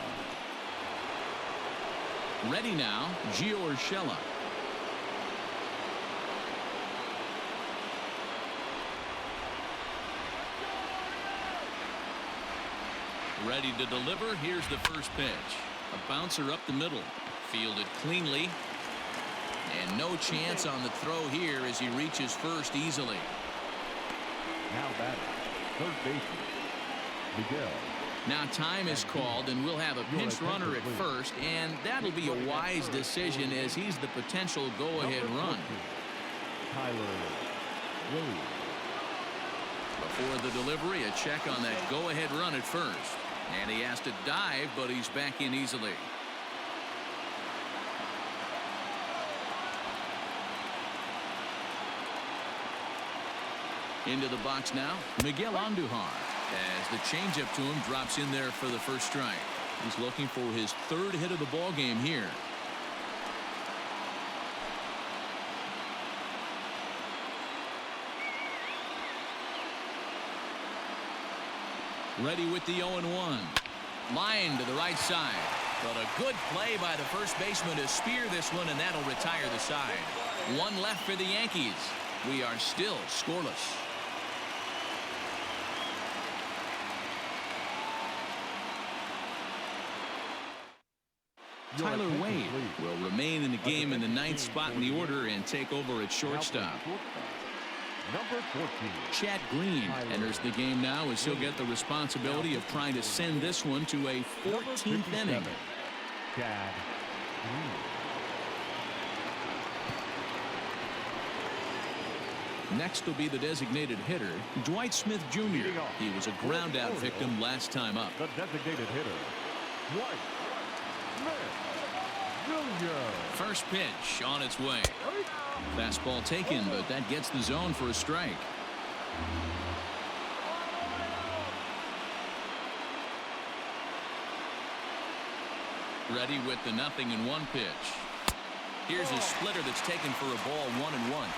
Ready now, Gio Urshela. Ready to deliver. Here's the first pitch. A bouncer up the middle. Fielded cleanly. And no chance on the throw here as he reaches first easily. Now batting, third baseman, Miguel. Now time is called, and we'll have a pinch runner at first, and that'll be a wise decision as he's the potential go-ahead run. Tyler Williams. Before the delivery, a check on that go-ahead run at first. And he has to dive, but he's back in easily. Into the box now, Miguel Andujar. As the changeup to him drops in there for the first strike. He's looking for his 3rd hit of the ball game here. Ready with the 0-1. Line to the right side. But a good play by the first baseman to spear this one, and that'll retire the side. 1 left for the Yankees. We are still scoreless. Tyler Wade will remain in the game in the 9th spot in the order and take over at shortstop. Number 14. Chad Green enters the game now as he'll get the responsibility of trying to send this one to a 14th inning. Chad Green. Next will be the designated hitter, Dwight Smith Jr. He was a ground-out victim last time up. The designated hitter, Dwight Smith Jr. First pitch on its way. Fastball taken, but that gets the zone for a strike. Ready with the 0-1 pitch. Here's a splitter that's taken for a ball, 1-1.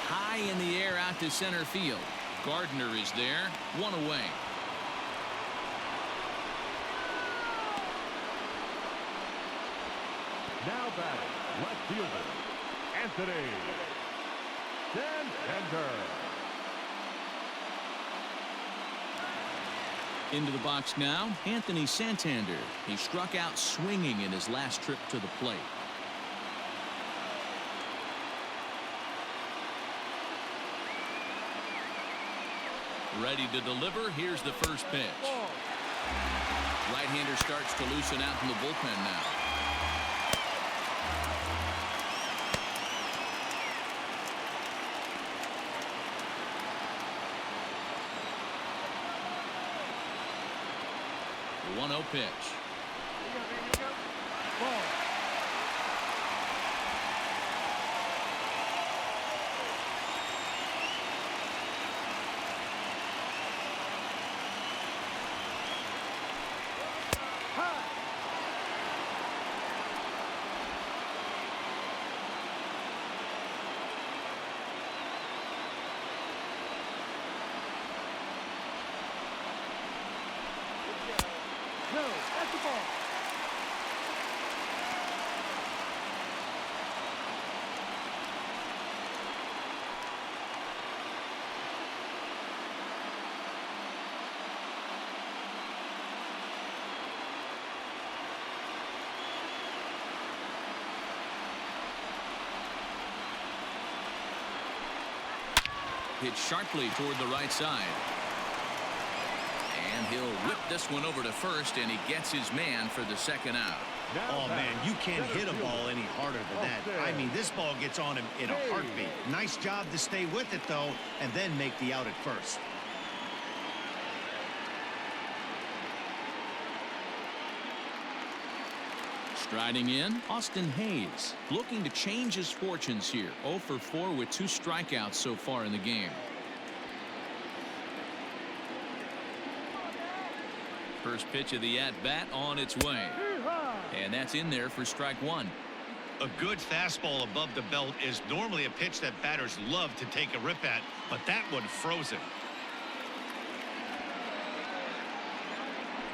High in the air out to center field. Gardner is there, 1 away. Now batting, left fielder, Anthony Santander. Into the box now, Anthony Santander. He struck out swinging in his last trip to the plate. Ready to deliver. Here's the first pitch. Right-hander starts to loosen out in the bullpen now. The 1-0 pitch. No, that's the ball. Hit sharply toward the right side. And he'll whip this one over to first, and he gets his man for the second out. Oh, man, you can't hit a ball any harder than that. I mean, this ball gets on him in a heartbeat. Nice job to stay with it, though, and then make the out at first. Striding in, Austin Hayes, looking to change his fortunes here. 0 for 4 with 2 strikeouts so far in the game. First pitch of the at-bat on its way. And that's in there for strike 1. A good fastball above the belt is normally a pitch that batters love to take a rip at, but that one froze him.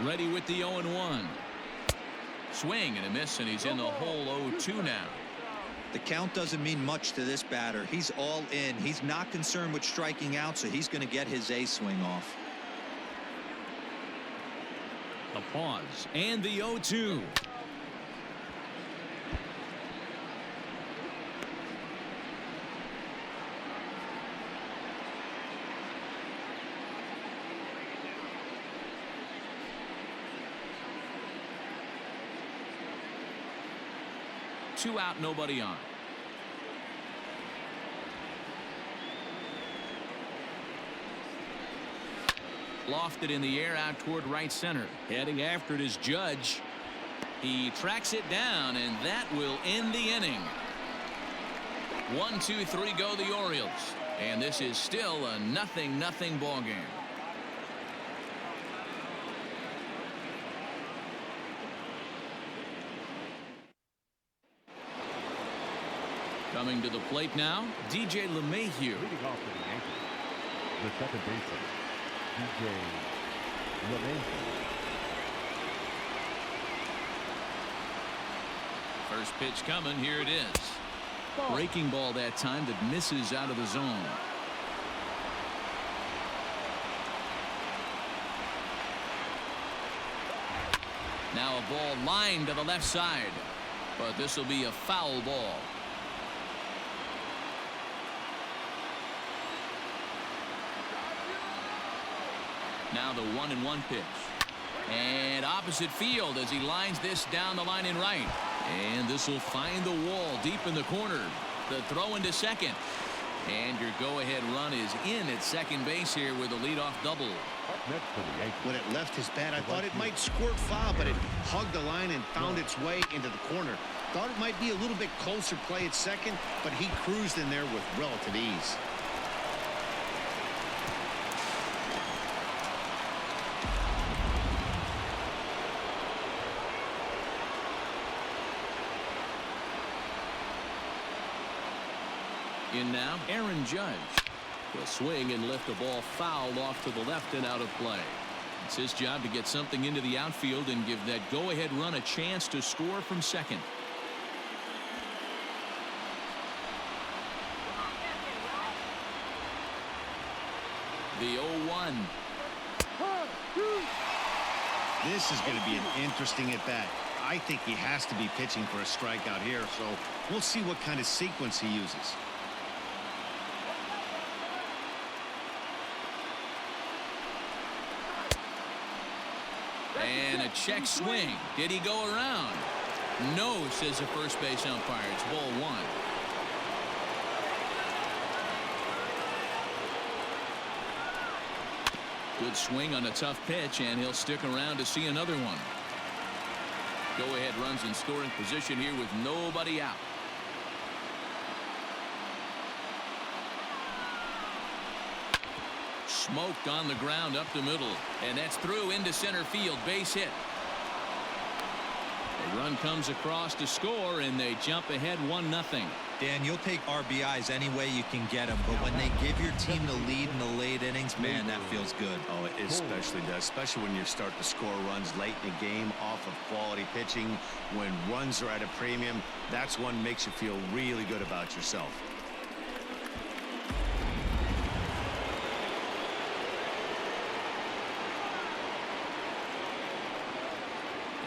Ready with the 0-1. Swing and a miss, and he's in the hole 0-2 now. The count doesn't mean much to this batter. He's all in. He's not concerned with striking out, so he's going to get his A swing off. The pause and the 0-2. Two out, nobody on. Lofted in the air out toward right center. Heading after it is Judge. He tracks it down, and that will end the inning. 1, 2, 3 go the Orioles. And this is still a 0-0 ball game. Coming to the plate now, DJ LeMahieu. Leading off for the Yankees, the second baseman, DJ LeMahieu. First pitch coming. Here it is. Breaking ball that time that misses out of the zone. Now a ball lined to the left side, but this will be a foul ball. Now the 1-1 pitch. And opposite field as he lines this down the line in right. And this will find the wall deep in the corner. The throw into second. And your go-ahead run is in at second base here with a leadoff double. Next to the Yankees. When it left his bat, I thought it might squirt foul, but it hugged the line and found its way into the corner. Thought it might be a little bit closer play at second, but he cruised in there with relative ease. In now, Aaron Judge will swing and lift a ball foul off to the left and out of play. It's his job to get something into the outfield and give that go-ahead run a chance to score from second. The 0-1. This is going to be an interesting at-bat. I think he has to be pitching for a strikeout here, so we'll see what kind of sequence he uses. And a check swing. Did he go around? No, says the first base umpire. It's ball one. Good swing on a tough pitch, and he'll stick around to see another one. Go-ahead runs in scoring position here with nobody out. Smoked on the ground up the middle, and that's through into center field. Base hit. The run comes across to score, and they jump ahead 1-0. Dan, you'll take RBIs any way you can get them, but when they give your team the lead in the late innings, man, that feels good. Oh, it especially does, especially when you start to score runs late in the game off of quality pitching. When runs are at a premium, that's one makes you feel really good about yourself.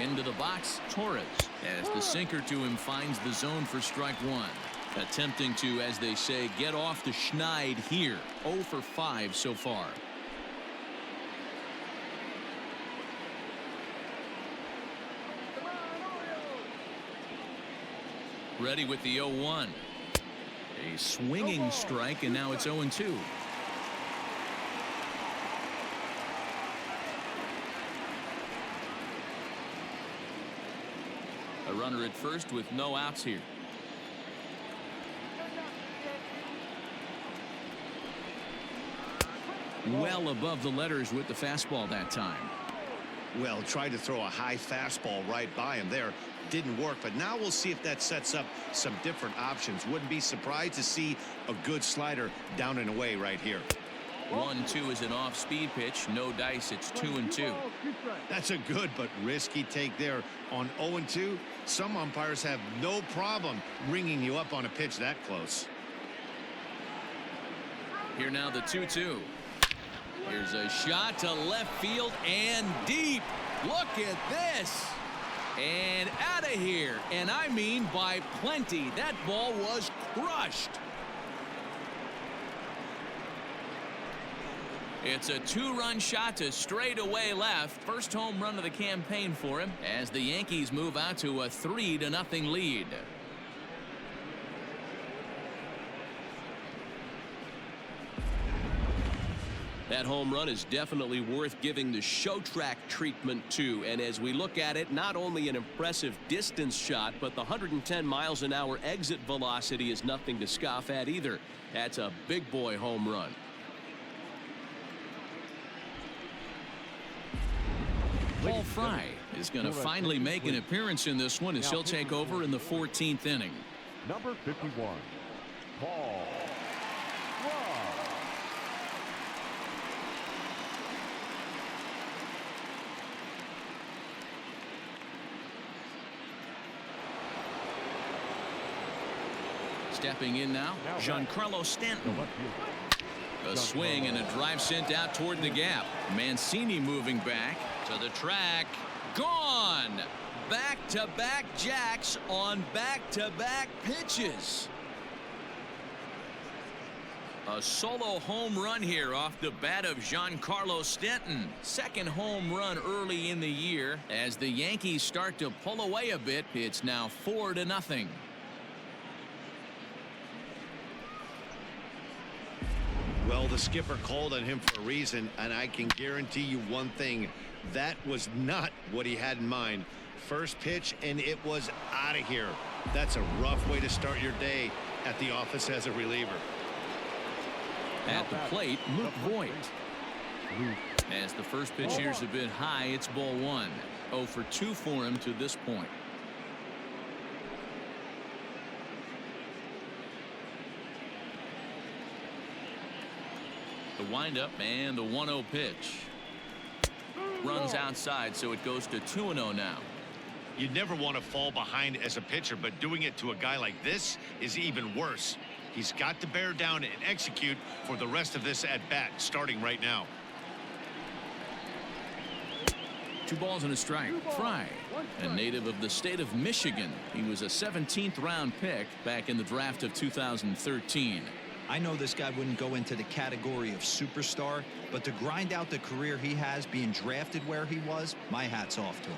Into the box, Torres, as the sinker to him finds the zone for strike one. Attempting to, as they say, get off the schneid here. 0 for 5 so far. Ready with the 0-1. A swinging strike, and now it's 0-2. A runner at first with no outs here. Well above the letters with the fastball that time. Well, tried to throw a high fastball right by him there. Didn't work, but now we'll see if that sets up some different options. Wouldn't be surprised to see a good slider down and away right here. 1-2 is an off-speed pitch. No dice. It's 2-2. That's a good but risky take there. On 0-2, some umpires have no problem ringing you up on a pitch that close. Here now the 2-2. Here's a shot to left field and deep. Look at this. And out of here. And I mean by plenty. That ball was crushed. It's a 2-run shot to straightaway left. First home run of the campaign for him as the Yankees move out to a 3-0 lead. That home run is definitely worth giving the show track treatment to. And as we look at it, not only an impressive distance shot, but the 110 miles an hour exit velocity is nothing to scoff at either. That's a big boy home run. Paul Fry is going to finally make an appearance in this one as he'll take over in the 14th inning. Number 51, Paul Fry. Stepping in now, Giancarlo Stanton. A swing and a drive sent out toward the gap. Mancini moving back to the track. gone. Back-to-back jacks on back-to-back pitches. A solo home run here off the bat of Giancarlo Stanton. Second home run early in the year. As the Yankees start to pull away a bit, it's now 4-0. Well, the skipper called on him for a reason, and I can guarantee you one thing. That was not what he had in mind. First pitch, and it was out of here. That's a rough way to start your day at the office as a reliever. At the plate, Luke Voigt. As the first pitch here's a bit high, it's ball one. 0 for 2 for him to this point. The windup and the 1-0 pitch. Runs outside, so it goes to 2-0 now. You never want to fall behind as a pitcher, but doing it to a guy like this is even worse. He's got to bear down and execute for the rest of this at bat, starting right now. 2 balls and a strike. Fry, a native of the state of Michigan. He was a 17th round pick back in the draft of 2013. I know this guy wouldn't go into the category of superstar, but to grind out the career he has being drafted where he was, my hat's off to him.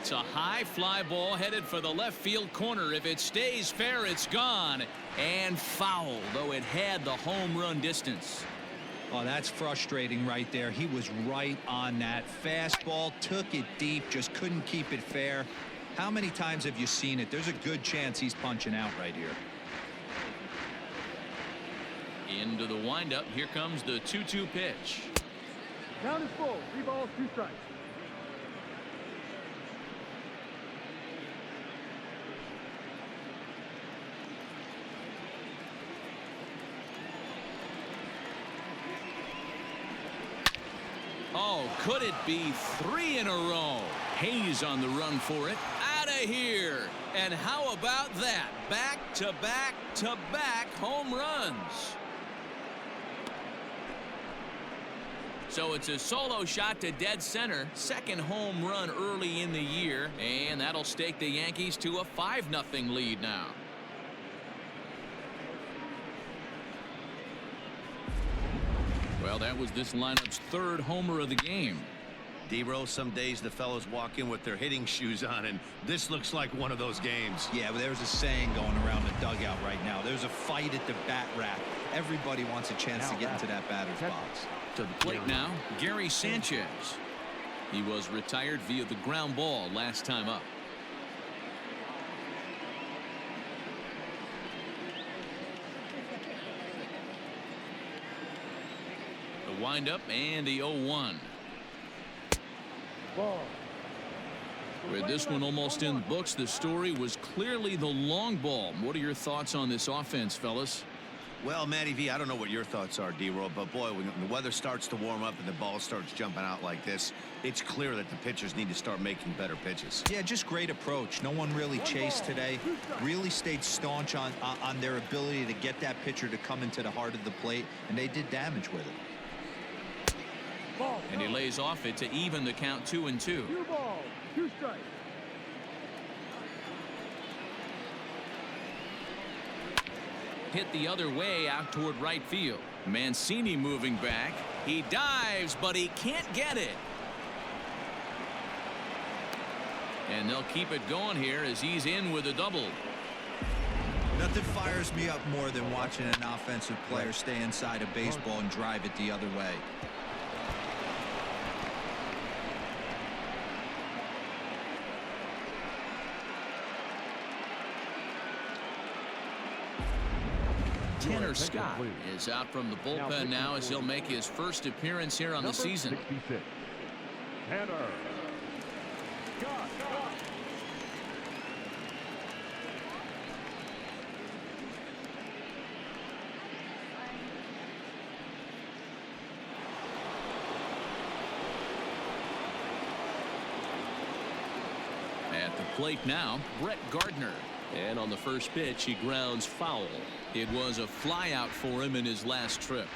It's a high fly ball headed for the left field corner. If it stays fair, it's gone. And foul, though it had the home run distance. Oh, that's frustrating right there. He was right on that. Fastball, took it deep, just couldn't keep it fair. How many times have you seen it? There's a good chance he's punching out right here. Into the windup. Here comes the 2-2 pitch. Count is full. 3 balls, 2 strikes. Oh, could it be 3 in a row? Hayes on the run for it. Out of here. And how about that? Back-to-back-to-back home runs. So it's a solo shot to dead center. Second home run early in the year. And that'll stake the Yankees to a 5-0 lead now. Well, that was this lineup's 3rd homer of the game. D-Rose, some days the fellows walk in with their hitting shoes on, and this looks like one of those games. Yeah, but there's a saying going around the dugout right now. There's a fight at the bat rack. Everybody wants a chance to get into that batter's box. To the plate now, Gary Sanchez. He was retired via the ground ball last time up. The windup and the 0-1. Ball. With this one almost in the books, the story was clearly the long ball. What are your thoughts on this offense, fellas? Well, Matty V, I don't know what your thoughts are, D-Roll, but boy, when the weather starts to warm up and the ball starts jumping out like this, it's clear that the pitchers need to start making better pitches. Yeah, just great approach. No one really chased today. Really stayed staunch on their ability to get that pitcher to come into the heart of the plate, and they did damage with it. And he lays off it to even the count 2-2. 2 balls, 2 strikes. Hit the other way out toward right field. Mancini moving back. He dives, but he can't get it. And they'll keep it going here as he's in with a double. Nothing fires me up more than watching an offensive player stay inside a baseball and drive it the other way. Tanner Scott is out from the bullpen now as he'll make his first appearance here on the season. 66. Tanner Scott. At the plate now, Brett Gardner. And on the first pitch, he grounds foul. It was a flyout for him in his last trip.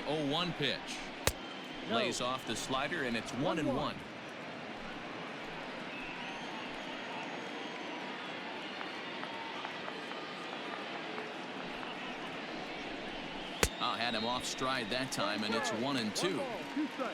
0-1 pitch. Lays off the slider, and it's 1-1. Had him off stride that time, and it's 1-2. 2 strikes.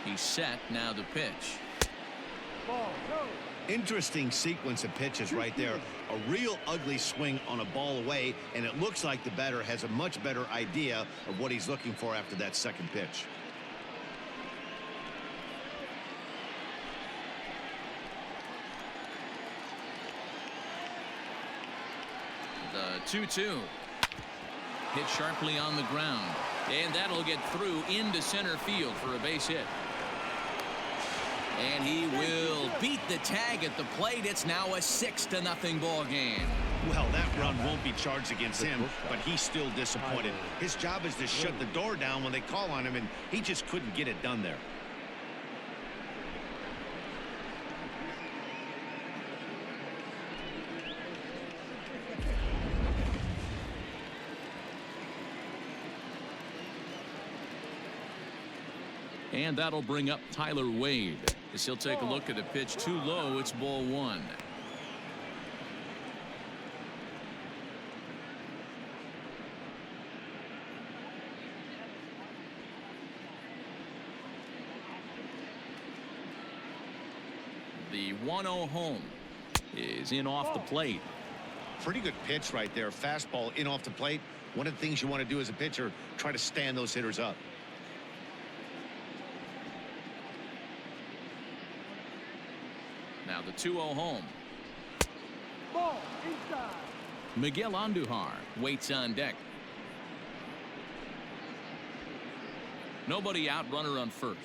He's set. Now the pitch. Ball, go. Interesting sequence of pitches right there. A real ugly swing on a ball away, and it looks like the batter has a much better idea of what he's looking for after that second pitch. The 2-2. Hit sharply on the ground, and that'll get through into center field for a base hit. And he will beat the tag at the plate. It's now a 6-0 ball game. Well, that run won't be charged against him, but he's still disappointed. His job is to shut the door down when they call on him, and he just couldn't get it done there. And that'll bring up Tyler Wade as he'll take a look at a pitch too low. It's ball 1. The 1-0 home is in off the plate. Pretty good pitch right there. Fastball in off the plate. One of the things you want to do as a pitcher, try to stand those hitters up. Now the 2-0 home. Ball, inside. Miguel Andujar waits on deck. Nobody out, runner on first.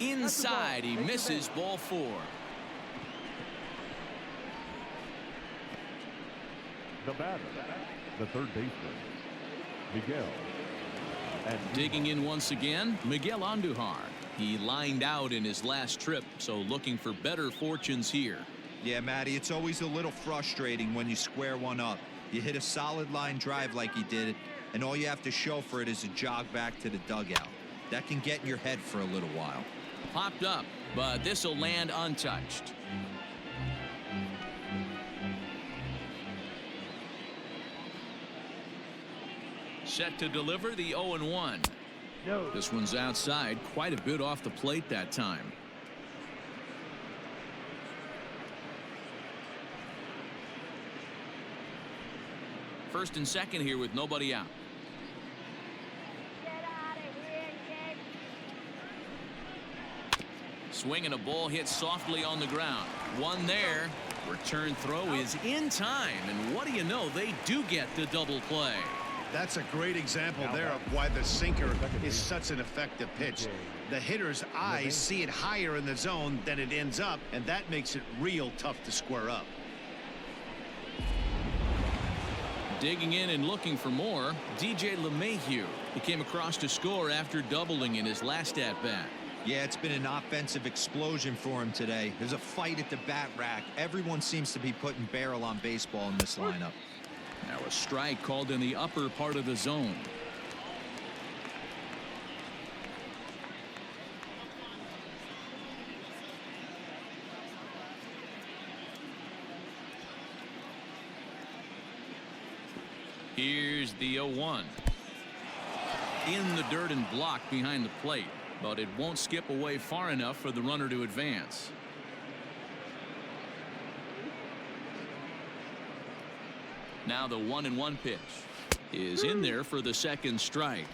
Inside, he misses, ball 4. The batter, the third baseman, Miguel. And Digging in once again, Miguel Andujar. He lined out in his last trip, so looking for better fortunes here. Yeah, Matty, it's always a little frustrating when you square one up. You hit a solid line drive like he did, and all you have to show for it is a jog back to the dugout. That can get in your head for a little while. Popped up, but this will land untouched. Set to deliver the 0-1. No. This one's outside, quite a bit off the plate that time. First and second here with nobody out. Swinging a ball hit softly on the ground. One there. Return throw is in time, and what do you know, they do get the double play. That's a great example there of why the sinker is such an effective pitch. The hitter's eyes see it higher in the zone than it ends up, and that makes it real tough to square up. Digging in and looking for more, DJ LeMahieu. He came across to score after doubling in his last at-bat. Yeah, it's been an offensive explosion for him today. There's a fight at the bat rack. Everyone seems to be putting barrel on baseball in this lineup. Now a strike called in the upper part of the zone. Here's the 0-1. In the dirt and blocked behind the plate, but it won't skip away far enough for the runner to advance. Now the 1-1 pitch is in there for the second strike.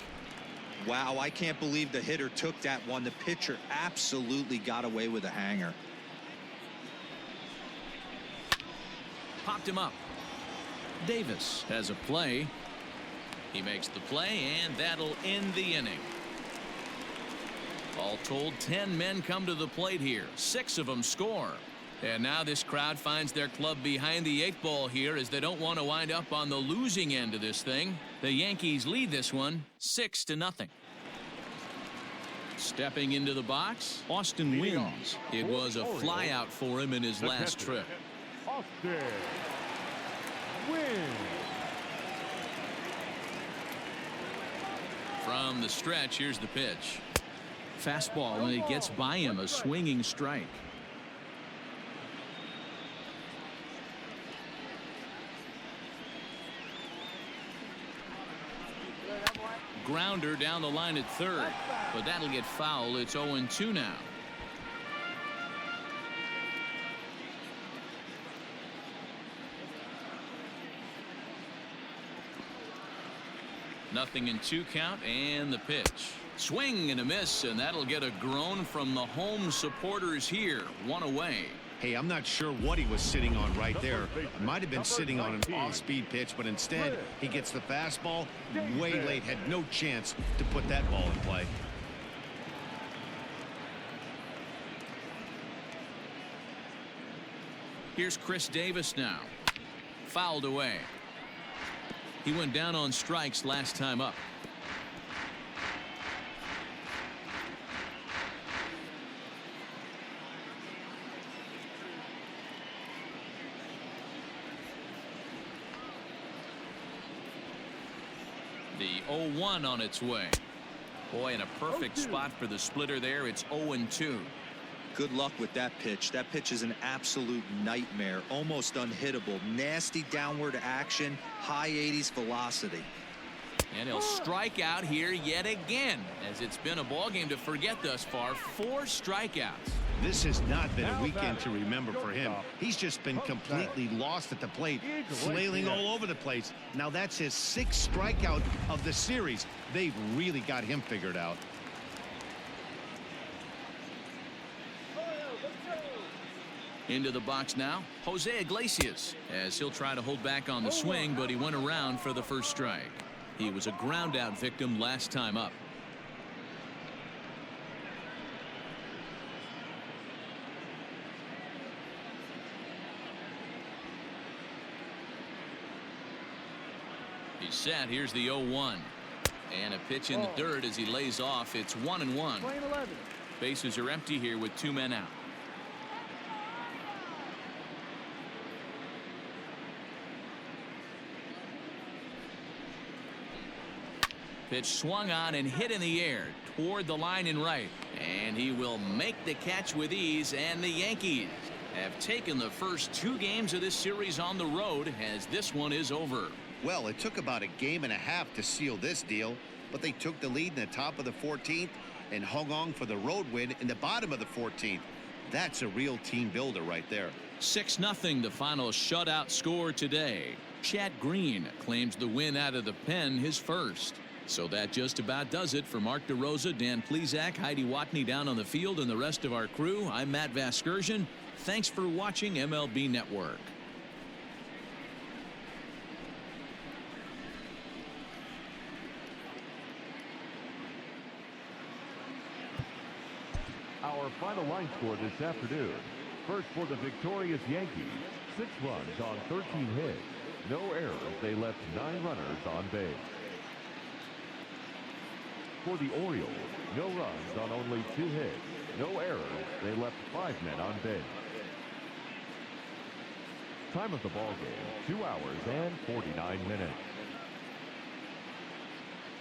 Wow, I can't believe the hitter took that one. The pitcher absolutely got away with a hanger. Popped him up. Davis has a play. He makes the play, and that'll end the inning. All told, 10 men come to the plate here. 6 of them score. And now this crowd finds their club behind the 8 ball here as they don't want to wind up on the losing end of this thing. The Yankees lead this one 6-0. Stepping into the box, Austin Wins. It was a flyout for him in his last trip. Austin Wins. From the stretch, here's the pitch. Fastball, and it gets by him, a swinging strike. Grounder down the line at third, but that'll get foul. It's 0-2 now. Nothing in 2 count, and the pitch. Swing and a miss, and that'll get a groan from the home supporters here. 1 away. Hey, I'm not sure what he was sitting on right there. Might have been sitting on an off-speed pitch, but instead he gets the fastball way late. Had no chance to put that ball in play. Here's Chris Davis now. Fouled away. He went down on strikes last time up. The 0-1 on its way. Boy, in a perfect spot for the splitter there. It's 0-2. Good luck with that pitch. That pitch is an absolute nightmare. Almost unhittable. Nasty downward action. High 80s velocity. And he'll strike out here yet again, as it's been a ball game to forget thus far. 4 strikeouts. This has not been a weekend to remember for him. He's just been completely lost at the plate, flailing all over the place. Now that's his 6th strikeout of the series. They've really got him figured out. Into the box now, Jose Iglesias, as he'll try to hold back on the swing, but he went around for the first strike. He was a ground out victim last time up. He's set. Here's the 0-1. And a pitch in the dirt as he lays off. It's 1-1. Bases are empty here with 2 men out. Pitch swung on and hit in the air toward the line and right. And he will make the catch with ease. And the Yankees have taken the first 2 games of this series on the road as this one is over. Well, it took about a game and a half to seal this deal, but they took the lead in the top of the 14th and hung on for the road win in the bottom of the 14th. That's a real team builder right there. 6-0 the final shutout score today. Chad Green claims the win out of the pen, his first. So that just about does it for Mark DeRosa, Dan Plesac, Heidi Watney down on the field, and the rest of our crew. I'm Matt Vasgersian. Thanks for watching MLB Network. Our final line score this afternoon. First for the victorious Yankees, 6 runs on 13 hits. No errors. They left 9 runners on base. For the Orioles, no runs on only 2 hits. No errors. They left 5 men on base. Time of the ball game, 2 hours and 49 minutes.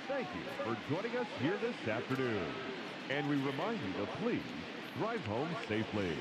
Thank you for joining us here this afternoon. And we remind you to please drive home safely.